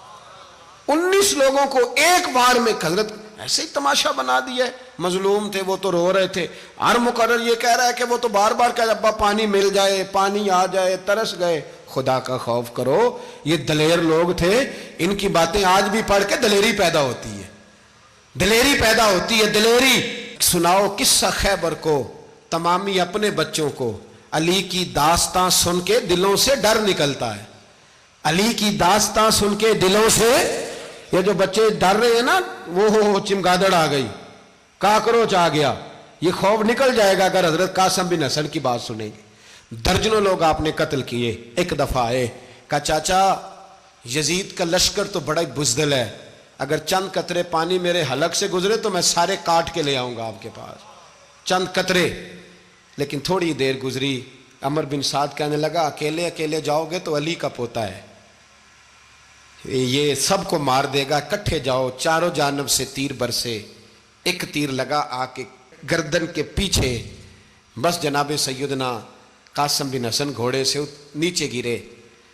19 لوگوں کو ایک بار میں حضرت ایسے ہی تماشا بنا دیا ہے۔ مظلوم تھے وہ تو رو رہے تھے، ہر مقرر یہ کہہ رہا ہے کہ وہ تو بار بار کہہ ابا پانی مل جائے، پانی آ جائے، ترس گئے۔ خدا کا خوف کرو، یہ دلیر لوگ تھے، ان کی باتیں آج بھی پڑھ کے دلیری پیدا ہوتی ہے، دلیری پیدا ہوتی ہے، دلیری۔ سناؤ قصہ خیبر کو، تمامی اپنے بچوں کو علی کی داستان سن کے دلوں سے ڈر نکلتا ہے، علی کی داستان سن کے دلوں سے۔ یہ جو بچے ڈر رہے ہیں نا، وہ چمگادڑ آ گئی، کاکروچ آ گیا، یہ خوف نکل جائے گا اگر حضرت قاسم بن حسن کی بات سنیں گے۔ درجنوں لوگ آپ نے قتل کیے۔ ایک دفعہ آئے، کہا چاچا یزید کا لشکر تو بڑا ہی بزدل ہے، اگر چند قطرے پانی میرے حلق سے گزرے تو میں سارے کاٹ کے لے آؤں گا آپ کے پاس، چند قطرے۔ لیکن تھوڑی دیر گزری، عمر بن سعد کہنے لگا اکیلے اکیلے جاؤ گے تو علی کا پوتا ہے، یہ سب کو مار دے گا، اکٹھے جاؤ۔ چاروں جانب سے تیر برسے، ایک تیر لگا آ کے گردن کے پیچھے، بس جناب سیدنا قاسم بن حسن گھوڑے سے نیچے گرے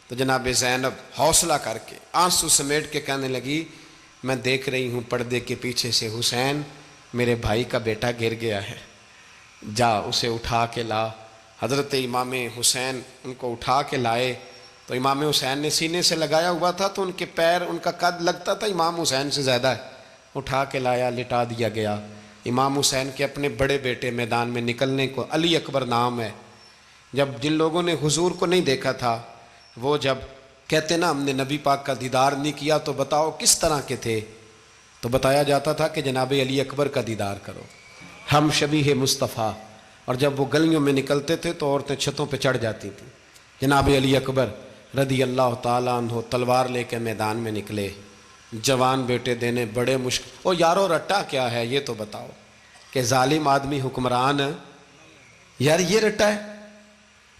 تو جناب زینب حوصلہ کر کے آنسو سمیٹ کے کہنے لگی میں دیکھ رہی ہوں پردے کے پیچھے سے حسین میرے بھائی کا بیٹا گر گیا ہے، جا اسے اٹھا کے لا۔ حضرت امام حسین ان کو اٹھا کے لائے تو امام حسین نے سینے سے لگایا ہوا تھا تو ان کے پیر، ان کا قد لگتا تھا امام حسین سے زیادہ ہے، اٹھا کے لایا، لٹا دیا گیا۔ امام حسین کے اپنے بڑے بیٹے میدان میں نکلنے کو، علی اکبر نام ہے، جب جن لوگوں نے حضور کو نہیں دیکھا تھا وہ جب کہتے نا ہم نے نبی پاک کا دیدار نہیں کیا تو بتاؤ کس طرح کے تھے، تو بتایا جاتا تھا کہ جناب علی اکبر کا دیدار کرو، ہم شبیہ مصطفیٰ۔ اور جب وہ گلیوں میں نکلتے تھے تو عورتیں چھتوں پہ چڑھ جاتی تھیں۔ جناب علی اکبر رضی اللہ تعالیٰ عنہ تلوار لے کے میدان میں نکلے، جوان بیٹے دینے بڑے مشکل۔ او یارو رٹا کیا ہے یہ تو بتاؤ، کہ ظالم آدمی حکمران، یار یہ رٹا ہے،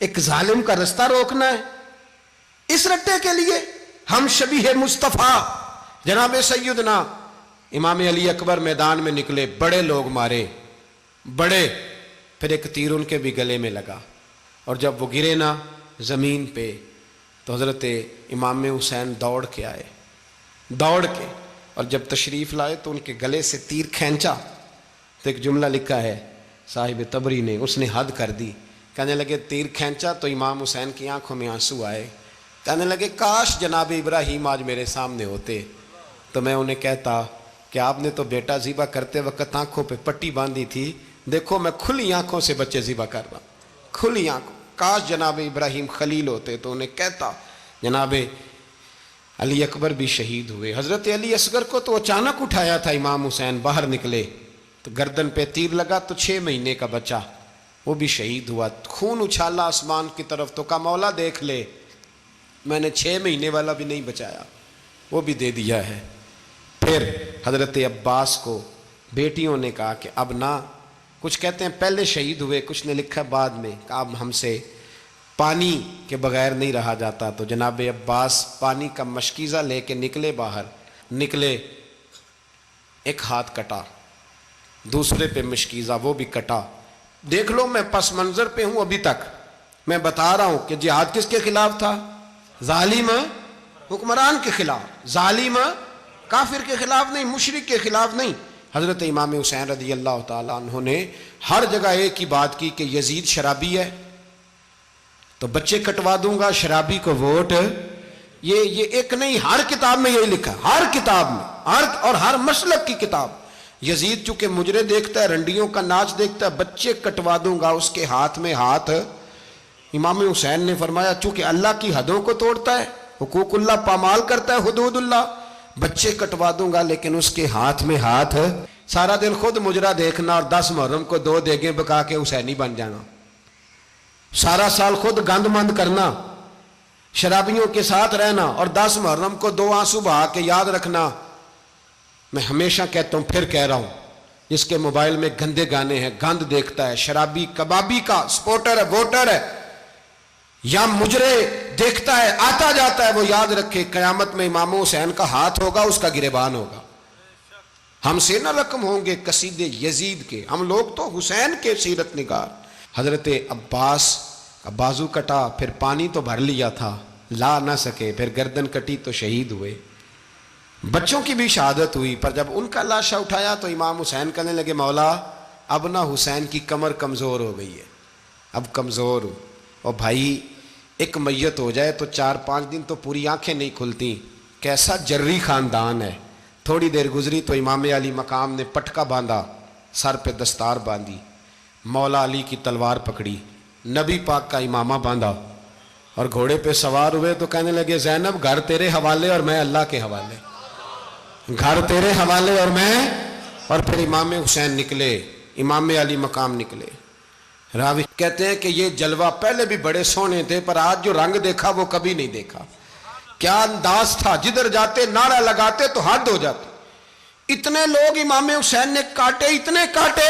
ایک ظالم کا رستہ روکنا ہے، اس رٹے کے لیے ہم شبیہ مصطفیٰ۔ جناب سیدنا امام علی اکبر میدان میں نکلے، بڑے لوگ مارے، بڑے، پھر ایک تیر ان کے بھی گلے میں لگا، اور جب وہ گرے نا زمین پہ تو حضرت امام حسین دوڑ کے آئے، دوڑ کے، اور جب تشریف لائے تو ان کے گلے سے تیر کھینچا تو ایک جملہ لکھا ہے صاحب تبری نے، اس نے حد کر دی، کہنے لگے تیر کھینچا تو امام حسین کی آنکھوں میں آنسو آئے، کہنے لگے کاش جناب ابراہیم آج میرے سامنے ہوتے تو میں انہیں کہتا کہ آپ نے تو بیٹا ذبح کرتے وقت آنکھوں پہ پٹی باندھی تھی، دیکھو میں کھلی آنکھوں سے بچے ذبح کر رہا ہوں، کھلی آنکھوں، کاش جناب ابراہیم خلیل ہوتے تو انہیں کہتا۔ جناب علی اکبر بھی شہید ہوئے۔ حضرت علی اصغر کو تو اچانک اٹھایا تھا امام حسین، باہر نکلے تو گردن پہ تیر لگا تو 6 مہینے کا بچہ وہ بھی شہید ہوا، خون اچھالا آسمان کی طرف تو کہا مولا دیکھ لے میں نے 6 مہینے والا بھی نہیں بچایا، وہ بھی دے دیا ہے۔ پھر حضرت عباس کو بیٹیوں نے کہا کہ اب نہ، کچھ کہتے ہیں پہلے شہید ہوئے، کچھ نے لکھا بعد میں، کہ اب ہم سے پانی کے بغیر نہیں رہا جاتا، تو جناب عباس پانی کا مشکیزہ لے کے نکلے، باہر نکلے، ایک ہاتھ کٹا، دوسرے پہ مشکیزہ وہ بھی کٹا۔ دیکھ لو میں پس منظر پہ ہوں ابھی تک، میں بتا رہا ہوں کہ جہاد کس کے خلاف تھا؟ ظالم حکمران کے خلاف، ظالم کافر کے خلاف نہیں، مشرک کے خلاف نہیں۔ حضرت امام حسین رضی اللہ تعالیٰ عنہ نے ہر جگہ ایک ہی بات کی کہ یزید شرابی ہے تو بچے کٹوا دوں گا، شرابی کو ووٹ۔ یہ ایک نہیں، ہر کتاب میں یہی لکھا، ہر کتاب میں، اور ہر مسلک کی کتاب۔ یزید چونکہ مجرے دیکھتا ہے، رنڈیوں کا ناچ دیکھتا ہے، بچے کٹوا دوں گا، اس کے ہاتھ میں ہاتھ۔ امام حسین نے فرمایا چونکہ اللہ کی حدوں کو توڑتا ہے، حقوق اللہ پامال کرتا ہے، حدود اللہ، بچے کٹوا دوں گا لیکن اس کے ہاتھ میں ہاتھ۔ سارا دن خود مجرا دیکھنا اور 10 محرم کو 2 دیگیں پکا کے حسینی بن جانا، سارا سال خود گند مند کرنا، شرابیوں کے ساتھ رہنا، اور 10 محرم کو 2 آنسو بہا کے یاد رکھنا۔ میں ہمیشہ کہتا ہوں، پھر کہہ رہا ہوں، جس کے موبائل میں گندے گانے ہیں، گند دیکھتا ہے، شرابی کبابی کا سپورٹر ہے، ووٹر ہے، یا مجرے دیکھتا ہے آتا جاتا ہے، وہ یاد رکھے قیامت میں امام حسین کا ہاتھ ہوگا، اس کا گریبان ہوگا۔ ہم سے نہ رقم ہوں گے قصیدے یزید کے، ہم لوگ تو حسین کے سیرت نگار۔ حضرت عباس کا بازو کٹا، پھر پانی تو بھر لیا تھا، لا نہ سکے، پھر گردن کٹی تو شہید ہوئے۔ بچوں کی بھی شہادت ہوئی، پر جب ان کا لاشا اٹھایا تو امام حسین کہنے لگے مولا اب نہ حسین کی کمر کمزور ہو گئی ہے، اب کمزور ہو۔ اور بھائی ایک میت ہو جائے تو 4-5 دن تو پوری آنکھیں نہیں کھلتی، کیسا جری خاندان ہے۔ تھوڑی دیر گزری تو امام علی مقام نے پٹکا باندھا، سر پہ دستار باندھی، مولا علی کی تلوار پکڑی، نبی پاک کا امامہ باندھا اور گھوڑے پہ سوار ہوئے تو کہنے لگے زینب گھر تیرے حوالے اور میں اللہ کے حوالے، گھر تیرے حوالے اور میں۔ اور پھر امام حسین نکلے، امام علی مقام نکلے۔ راوی کہتے ہیں کہ یہ جلوہ پہلے بھی بڑے سونے تھے، پر آج جو رنگ دیکھا وہ کبھی نہیں دیکھا۔ کیا انداز تھا، جدھر جاتے نعرہ لگاتے تو حد ہو جاتے۔ اتنے لوگ امام حسین نے کاٹے، اتنے کاٹے،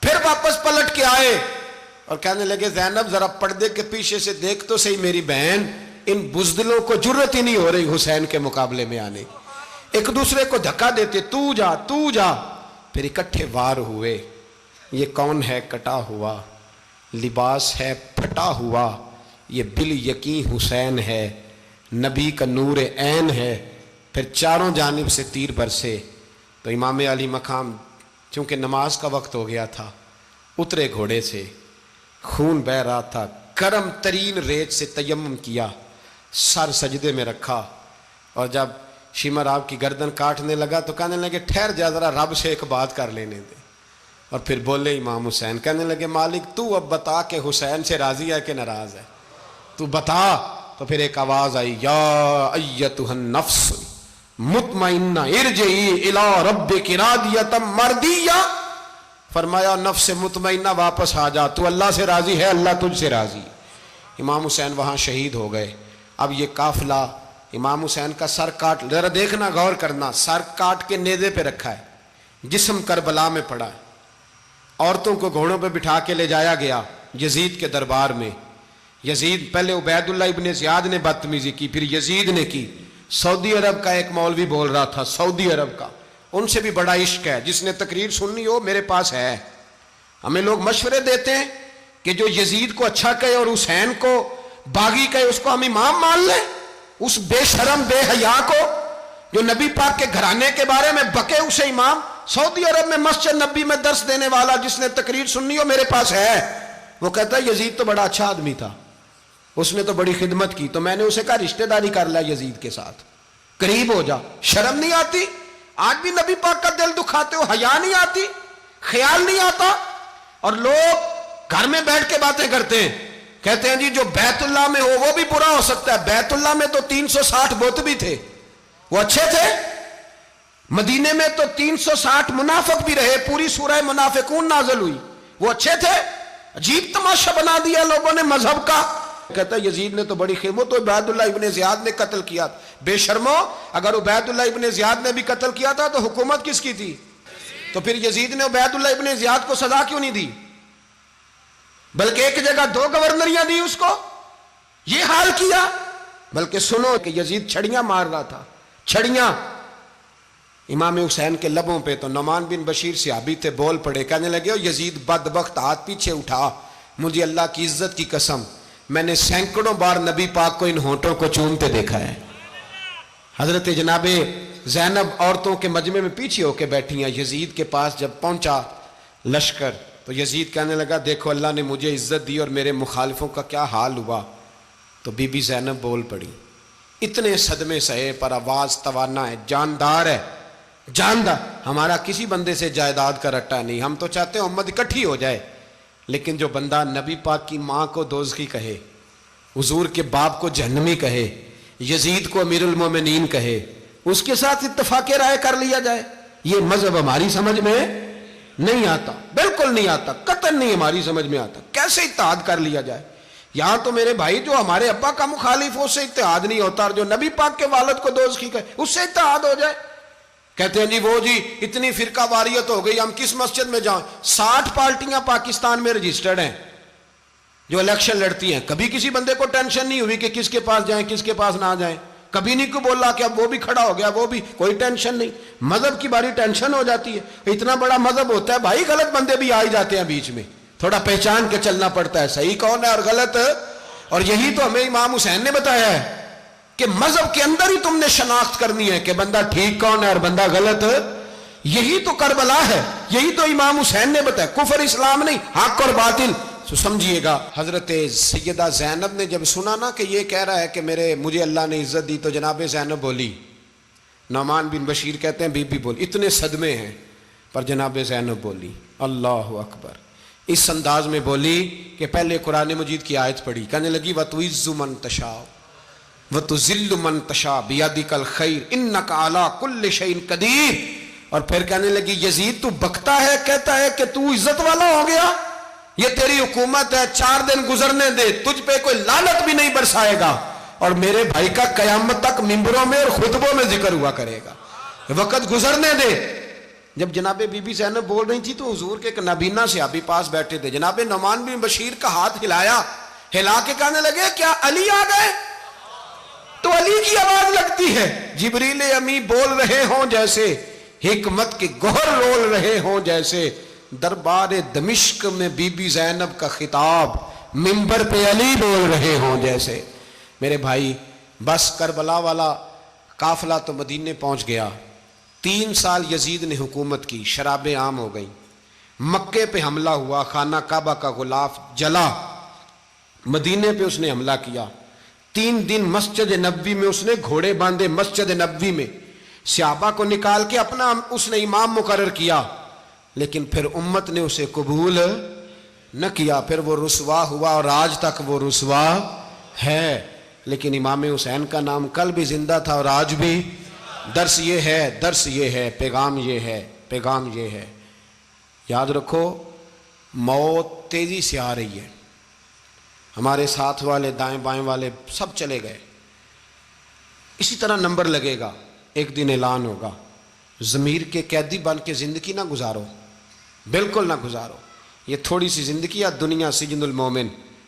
پھر واپس پلٹ کے آئے اور کہنے لگے زینب ذرا پردے کے پیچھے سے دیکھ تو صحیح میری بہن، ان بزدلوں کو جرت ہی نہیں ہو رہی حسین کے مقابلے میں آنے، ایک دوسرے کو دھکا دیتے، تو جا تو جا۔ پھر اکٹھے وار ہوئے۔ یہ کون ہے کٹا ہوا، لباس ہے پھٹا ہوا، یہ بال یقین حسین ہے، نبی کا نور عین ہے۔ پھر چاروں جانب سے تیر برسے تو امام علی مقام چونکہ نماز کا وقت ہو گیا تھا، اترے گھوڑے سے، خون بہ رہا تھا، گرم ترین ریت سے تیمم کیا، سر سجدے میں رکھا، اور جب شمر آپ کی گردن کاٹنے لگا تو کہنے لگے ٹھہر جا ذرا رب سے ایک بات کر لینے دے۔ اور پھر بولے امام حسین، کہنے لگے مالک تو اب بتا کہ حسین سے راضی ہے کہ ناراض ہے، تو بتا۔ تو پھر ایک آواز آئی، یا ایتھا النفس مطمئنہ ارجعی الی ربک راضیۃ مرضیہ، فرمایا نفس مطمئنہ واپس آ جا، تو اللہ سے راضی ہے، اللہ تجھ سے راضی۔ امام حسین وہاں شہید ہو گئے۔ اب یہ قافلہ امام حسین کا سر کاٹ، ذرا دیکھنا غور کرنا، سر کاٹ کے نیزے پہ رکھا ہے، جسم کربلا میں پڑا ہے، عورتوں کو گھوڑوں پہ بٹھا کے لے جایا گیا یزید کے دربار میں۔ یزید پہلے عبید اللہ ابن زیاد نے بدتمیزی کی، پھر یزید نے کی۔ سعودی عرب کا ایک مولوی بول رہا تھا، سعودی عرب کا، ان سے بھی بڑا عشق ہے، جس نے تقریر سننی ہو میرے پاس ہے۔ ہمیں لوگ مشورے دیتے ہیں کہ جو یزید کو اچھا کہے اور حسین کو باغی کہے اس کو ہم امام مان لیں، اس بے شرم بے حیا کو جو نبی پاک کے گھرانے کے بارے میں بکے اسے امام۔ سعودی عرب میں مسجد نبی میں درس دینے والا جس نے تقریر سننی ہو میرے پاس ہے، وہ کہتا ہے یزید تو بڑا اچھا آدمی تھا، اس نے تو بڑی خدمت کی، تو میں نے اسے کہا رشتہ داری کر لیا یزید کے ساتھ، قریب ہو جا۔ شرم نہیں آتی؟ آج بھی نبی پاک کا دل دکھاتے ہو، حیا نہیں آتی، خیال نہیں آتا؟ اور لوگ گھر میں بیٹھ کے باتیں کرتے ہیں، کہتے ہیں جی جو بیت اللہ میں ہو وہ بھی برا ہو سکتا ہے۔ بیت اللہ میں تو 360 بت بھی تھے، وہ اچھے تھے۔ مدینے میں تو 360 منافق بھی رہے، پوری سورہ منافقون نازل ہوئی، وہ اچھے تھے۔ عجیب تماشا بنا دیا لوگوں نے مذہب کا۔ کہتا ہے یزید نے تو بڑی خدمت، تو عبید اللہ ابن زیاد نے قتل کیا۔ بے شرمو، اگر عبید اللہ ابن زیاد نے بھی قتل کیا تھا تو حکومت کس کی تھی؟ تو پھر یزید نے عبید اللہ ابن زیاد کو سزا کیوں نہیں دی، بلکہ ایک جگہ 2 گورنریاں دی اس کو؟ یہ حال کیا۔ بلکہ سنو کہ یزید چھڑیاں مار رہا تھا، چھڑیاں امام حسین کے لبوں پہ۔ تو نعمان بن بشیر صحابی تھے، بول پڑے، کہنے لگے یزید بدبخت، ہاتھ پیچھے اٹھا، مجھے اللہ کی عزت کی قسم میں نے سینکڑوں بار نبی پاک کو ان ہونٹوں کو چومتے دیکھا ہے۔ حضرت جناب زینب عورتوں کے مجمع میں پیچھے ہو کے بیٹھی ہیں۔ یزید کے پاس جب پہنچا لشکر تو یزید کہنے لگا دیکھو اللہ نے مجھے عزت دی اور میرے مخالفوں کا کیا حال ہوا۔ تو بی بی زینب بول پڑی، اتنے صدمے سہے پر آواز توانا ہے، جاندار ہے، جاندار۔ ہمارا کسی بندے سے جائیداد کا رٹا نہیں، ہم تو چاہتے ہیں امت اکٹھی ہو جائے، لیکن جو بندہ نبی پاک کی ماں کو دوزخی کہے، حضور کے باپ کو جہنمی کہے، یزید کو امیر المومنین کہے، اس کے ساتھ اتفاق رائے کر لیا جائے، یہ مذہب ہماری سمجھ میں نہیں آتا، بالکل نہیں آتا، قطعاً نہیں ہماری سمجھ میں آتا۔ کیسے اتحاد کر لیا جائے؟ یہاں تو میرے بھائی جو ہمارے ابا کا مخالف ہو اس سے اتحاد نہیں ہوتا، اور جو نبی پاک کے والد کو دوزخی کہے اس سے اتحاد ہو جائے۔ کہتے ہیں جی وہ جی اتنی فرقہ واریت ہو گئی، ہم کس مسجد میں جائیں؟ 60 پارٹیاں پاکستان میں رجسٹرڈ ہیں جو الیکشن لڑتی ہیں، کبھی کسی بندے کو ٹینشن نہیں ہوئی کہ کس کے پاس جائیں کس کے پاس نہ جائیں۔ کبھی نہیں کوئی بولا کہ اب وہ بھی کھڑا ہو گیا, وہ بھی, کوئی ٹینشن نہیں. مذہب کی باری ٹینشن ہو جاتی ہے. اتنا بڑا مذہب ہوتا ہے بھائی, غلط بندے بھی آ ہی جاتے ہیں بیچ میں, تھوڑا پہچان کے چلنا پڑتا ہے صحیح کون ہے اور غلط. اور یہی تو ہمیں امام حسین نے بتایا ہے کہ مذہب کے اندر ہی تم نے شناخت کرنی ہے کہ بندہ ٹھیک کون ہے اور بندہ غلط. یہی تو کربلا ہے, یہی تو امام حسین نے بتایا, کفر اسلام نہیں, حق اور باطل. تو سمجھیے گا, حضرت سیدہ زینب نے جب سنا نا کہ یہ کہہ رہا ہے کہ مجھے اللہ نے عزت دی, تو جناب زینب بولی, نعمان بن بشیر کہتے ہیں بی بی بولی, اتنے صدمے ہیں پر جناب زینب بولی اللہ اکبر, اس انداز میں بولی کہ پہلے قرآن مجید کی آیت پڑھی, کہنے لگی وَتُعِزُّ مَن تَشَاءُ وَتُذِلُّ مَن تَشَاءُ بِيَدِكَ الْخَيْرُ إِنَّكَ عَلَىٰ كُلِّ شَيْءٍ قَدِيرٌ. اور پھر کہنے لگی یزید تو بکتا ہے, کہتا ہے کہ تو عزت والا ہو گیا, یہ تیری حکومت ہے, 4 دن گزرنے دے, تجھ پہ کوئی لعنت بھی نہیں برسائے گا, اور میرے بھائی کا قیامت تک ممبروں میں اور خطبوں میں ذکر ہوا کرے گا, وقت گزرنے دے. جب جناب بی بی زینب بول رہی تھی تو حضور کے ایک نابینا صحابی پاس بیٹھے تھے, جناب نعمان بن بشیر کا ہاتھ ہلایا, ہلا کے کہنے لگے کیا علی آ گئے؟ تو علی کی آواز لگتی ہے, جبریل امی بول رہے ہوں جیسے, حکمت کے گوہر رول رہے ہوں جیسے, دربار دمشق میں بی بی زینب کا خطاب, منبر پہ علی بول رہے ہوں جیسے. میرے بھائی بس کربلا والا قافلہ تو مدینے پہنچ گیا, 3 سال یزید نے حکومت کی, شرابیں عام ہو گئیں, مکے پہ حملہ ہوا, خانہ کعبہ کا غلاف جلا, مدینے پہ اس نے حملہ کیا, 3 دن مسجد نبوی میں اس نے گھوڑے باندھے, مسجد نبوی میں صحابہ کو نکال کے اپنا اس نے امام مقرر کیا, لیکن پھر امت نے اسے قبول نہ کیا, پھر وہ رسوا ہوا اور آج تک وہ رسوا ہے. لیکن امام حسین کا نام کل بھی زندہ تھا اور آج بھی. درس یہ ہے, پیغام یہ ہے, یاد رکھو موت تیزی سے آ رہی ہے. ہمارے ساتھ والے دائیں بائیں والے سب چلے گئے, اسی طرح نمبر لگے گا, ایک دن اعلان ہوگا. ضمیر کے قیدی بن کے زندگی نہ گزارو, بالکل نہ گزارو. یہ تھوڑی سی زندگی ہے, دنیا سجن المومن.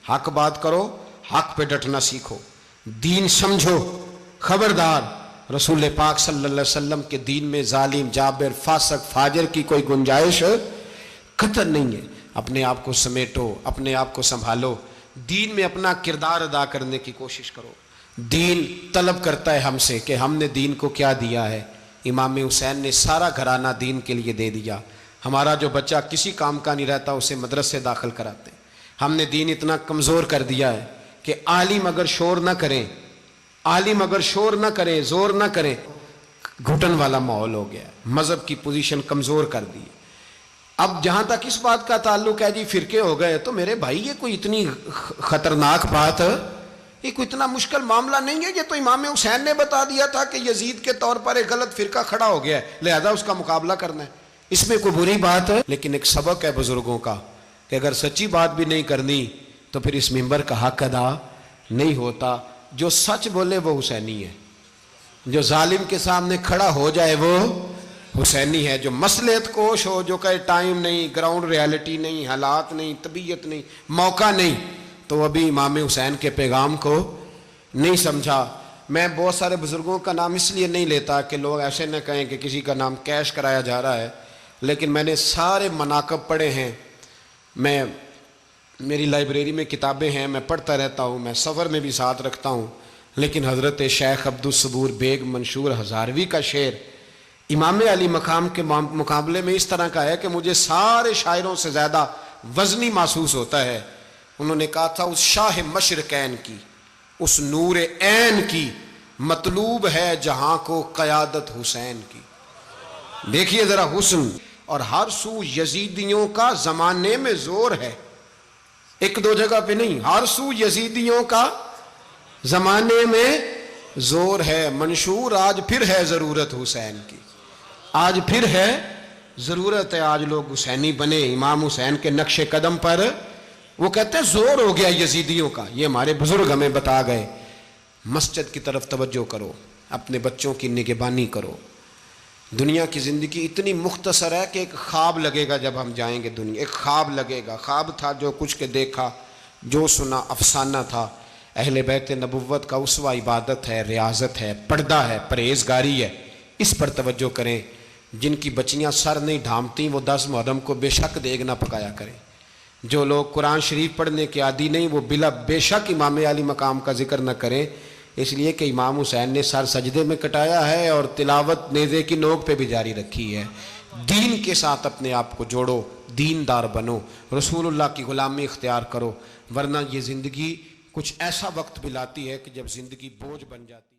حق بات کرو, حق پہ ڈٹنا سیکھو, دین سمجھو. خبردار, رسول پاک صلی اللہ علیہ وسلم کے دین میں ظالم, جابر, فاسق, فاجر کی کوئی گنجائش قطع نہیں ہے. اپنے آپ کو سمیٹو, اپنے آپ کو سنبھالو, دین میں اپنا کردار ادا کرنے کی کوشش کرو. دین طلب کرتا ہے ہم سے کہ ہم نے دین کو کیا دیا ہے. امام حسین نے سارا گھرانہ دین کے لیے دے دیا. ہمارا جو بچہ کسی کام کا نہیں رہتا اسے مدرسے داخل کراتے ہیں. ہم نے دین اتنا کمزور کر دیا ہے کہ عالم اگر شور نہ کریں, زور نہ کریں, گھٹن والا ماحول ہو گیا. مذہب کی پوزیشن کمزور کر دی. اب جہاں تک اس بات کا تعلق ہے جی فرقے ہو گئے, تو میرے بھائی یہ کوئی اتنی خطرناک بات ہے, یہ کوئی اتنا مشکل معاملہ نہیں ہے. یہ تو امام حسین نے بتا دیا تھا کہ یزید کے طور پر ایک غلط فرقہ کھڑا ہو گیا ہے, لہذا اس کا مقابلہ کرنا ہے. اس میں کوئی بری بات ہے, لیکن ایک سبق ہے بزرگوں کا کہ اگر سچی بات بھی نہیں کرنی تو پھر اس منبر کا حق ادا نہیں ہوتا. جو سچ بولے وہ حسینی ہے, جو ظالم کے سامنے کھڑا ہو جائے وہ حسینی ہے. جو مصلحت کوش ہو, جو کہے ٹائم نہیں, گراؤنڈ ریالٹی نہیں, حالات نہیں, طبیعت نہیں, موقع نہیں, تو ابھی امام حسین کے پیغام کو نہیں سمجھا. میں بہت سارے بزرگوں کا نام اس لیے نہیں لیتا کہ لوگ ایسے نہ کہیں کہ کسی کا نام کیش کرایا جا رہا ہے, لیکن میں نے سارے مناقب پڑھے ہیں. میری لائبریری میں کتابیں ہیں, میں پڑھتا رہتا ہوں, میں سفر میں بھی ساتھ رکھتا ہوں. لیکن حضرت شیخ عبدالصبور بیگ منشور ہزاروی کا شعر امام علی مقام کے مقابلے میں اس طرح کا ہے کہ مجھے سارے شاعروں سے زیادہ وزنی محسوس ہوتا ہے. انہوں نے کہا تھا اس شاہ مشرقین کی, اس نور عین کی, مطلوب ہے جہاں کو قیادت حسین کی. دیکھیے ذرا حسن. اور ہر سو یزیدیوں کا زمانے میں زور ہے, ایک دو جگہ پہ نہیں, ہر سو یزیدیوں کا زمانے میں زور ہے. منشور آج پھر ہے ضرورت حسین کی, آج پھر ہے ضرورت ہے, آج لوگ حسینی بنے امام حسین کے نقش قدم پر. وہ کہتے ہیں زور ہو گیا یزیدیوں کا, یہ ہمارے بزرگ ہمیں بتا گئے. مسجد کی طرف توجہ کرو, اپنے بچوں کی نگہبانی کرو. دنیا کی زندگی اتنی مختصر ہے کہ ایک خواب لگے گا جب ہم جائیں گے دنیا, ایک خواب لگے گا. خواب تھا جو کچھ کے دیکھا, جو سنا افسانہ تھا. اہل بیت نبوت کا اسوہ عبادت ہے، ریاضت ہے، پردہ ہے، پرہیزگاری ہے، اس پر توجہ کریں۔ جن کی بچیاں سر نہیں ڈھانپتیں وہ 10 محرم کو بے شک دیگ نہ پکایا کریں۔ جو لوگ قرآن شریف پڑھنے کے عادی نہیں وہ بے شک امام علی مقام کا ذکر نہ کریں، اس لیے کہ امام حسین نے سر سجدے میں کٹایا ہے اور تلاوت نیزے کی نوک پہ بھی جاری رکھی ہے۔ دین کے ساتھ اپنے آپ کو جوڑو، دیندار بنو، رسول اللہ کی غلامی اختیار کرو، ورنہ یہ زندگی کچھ ایسا وقت بھی لاتی ہے کہ جب زندگی بوجھ بن جاتی ہے۔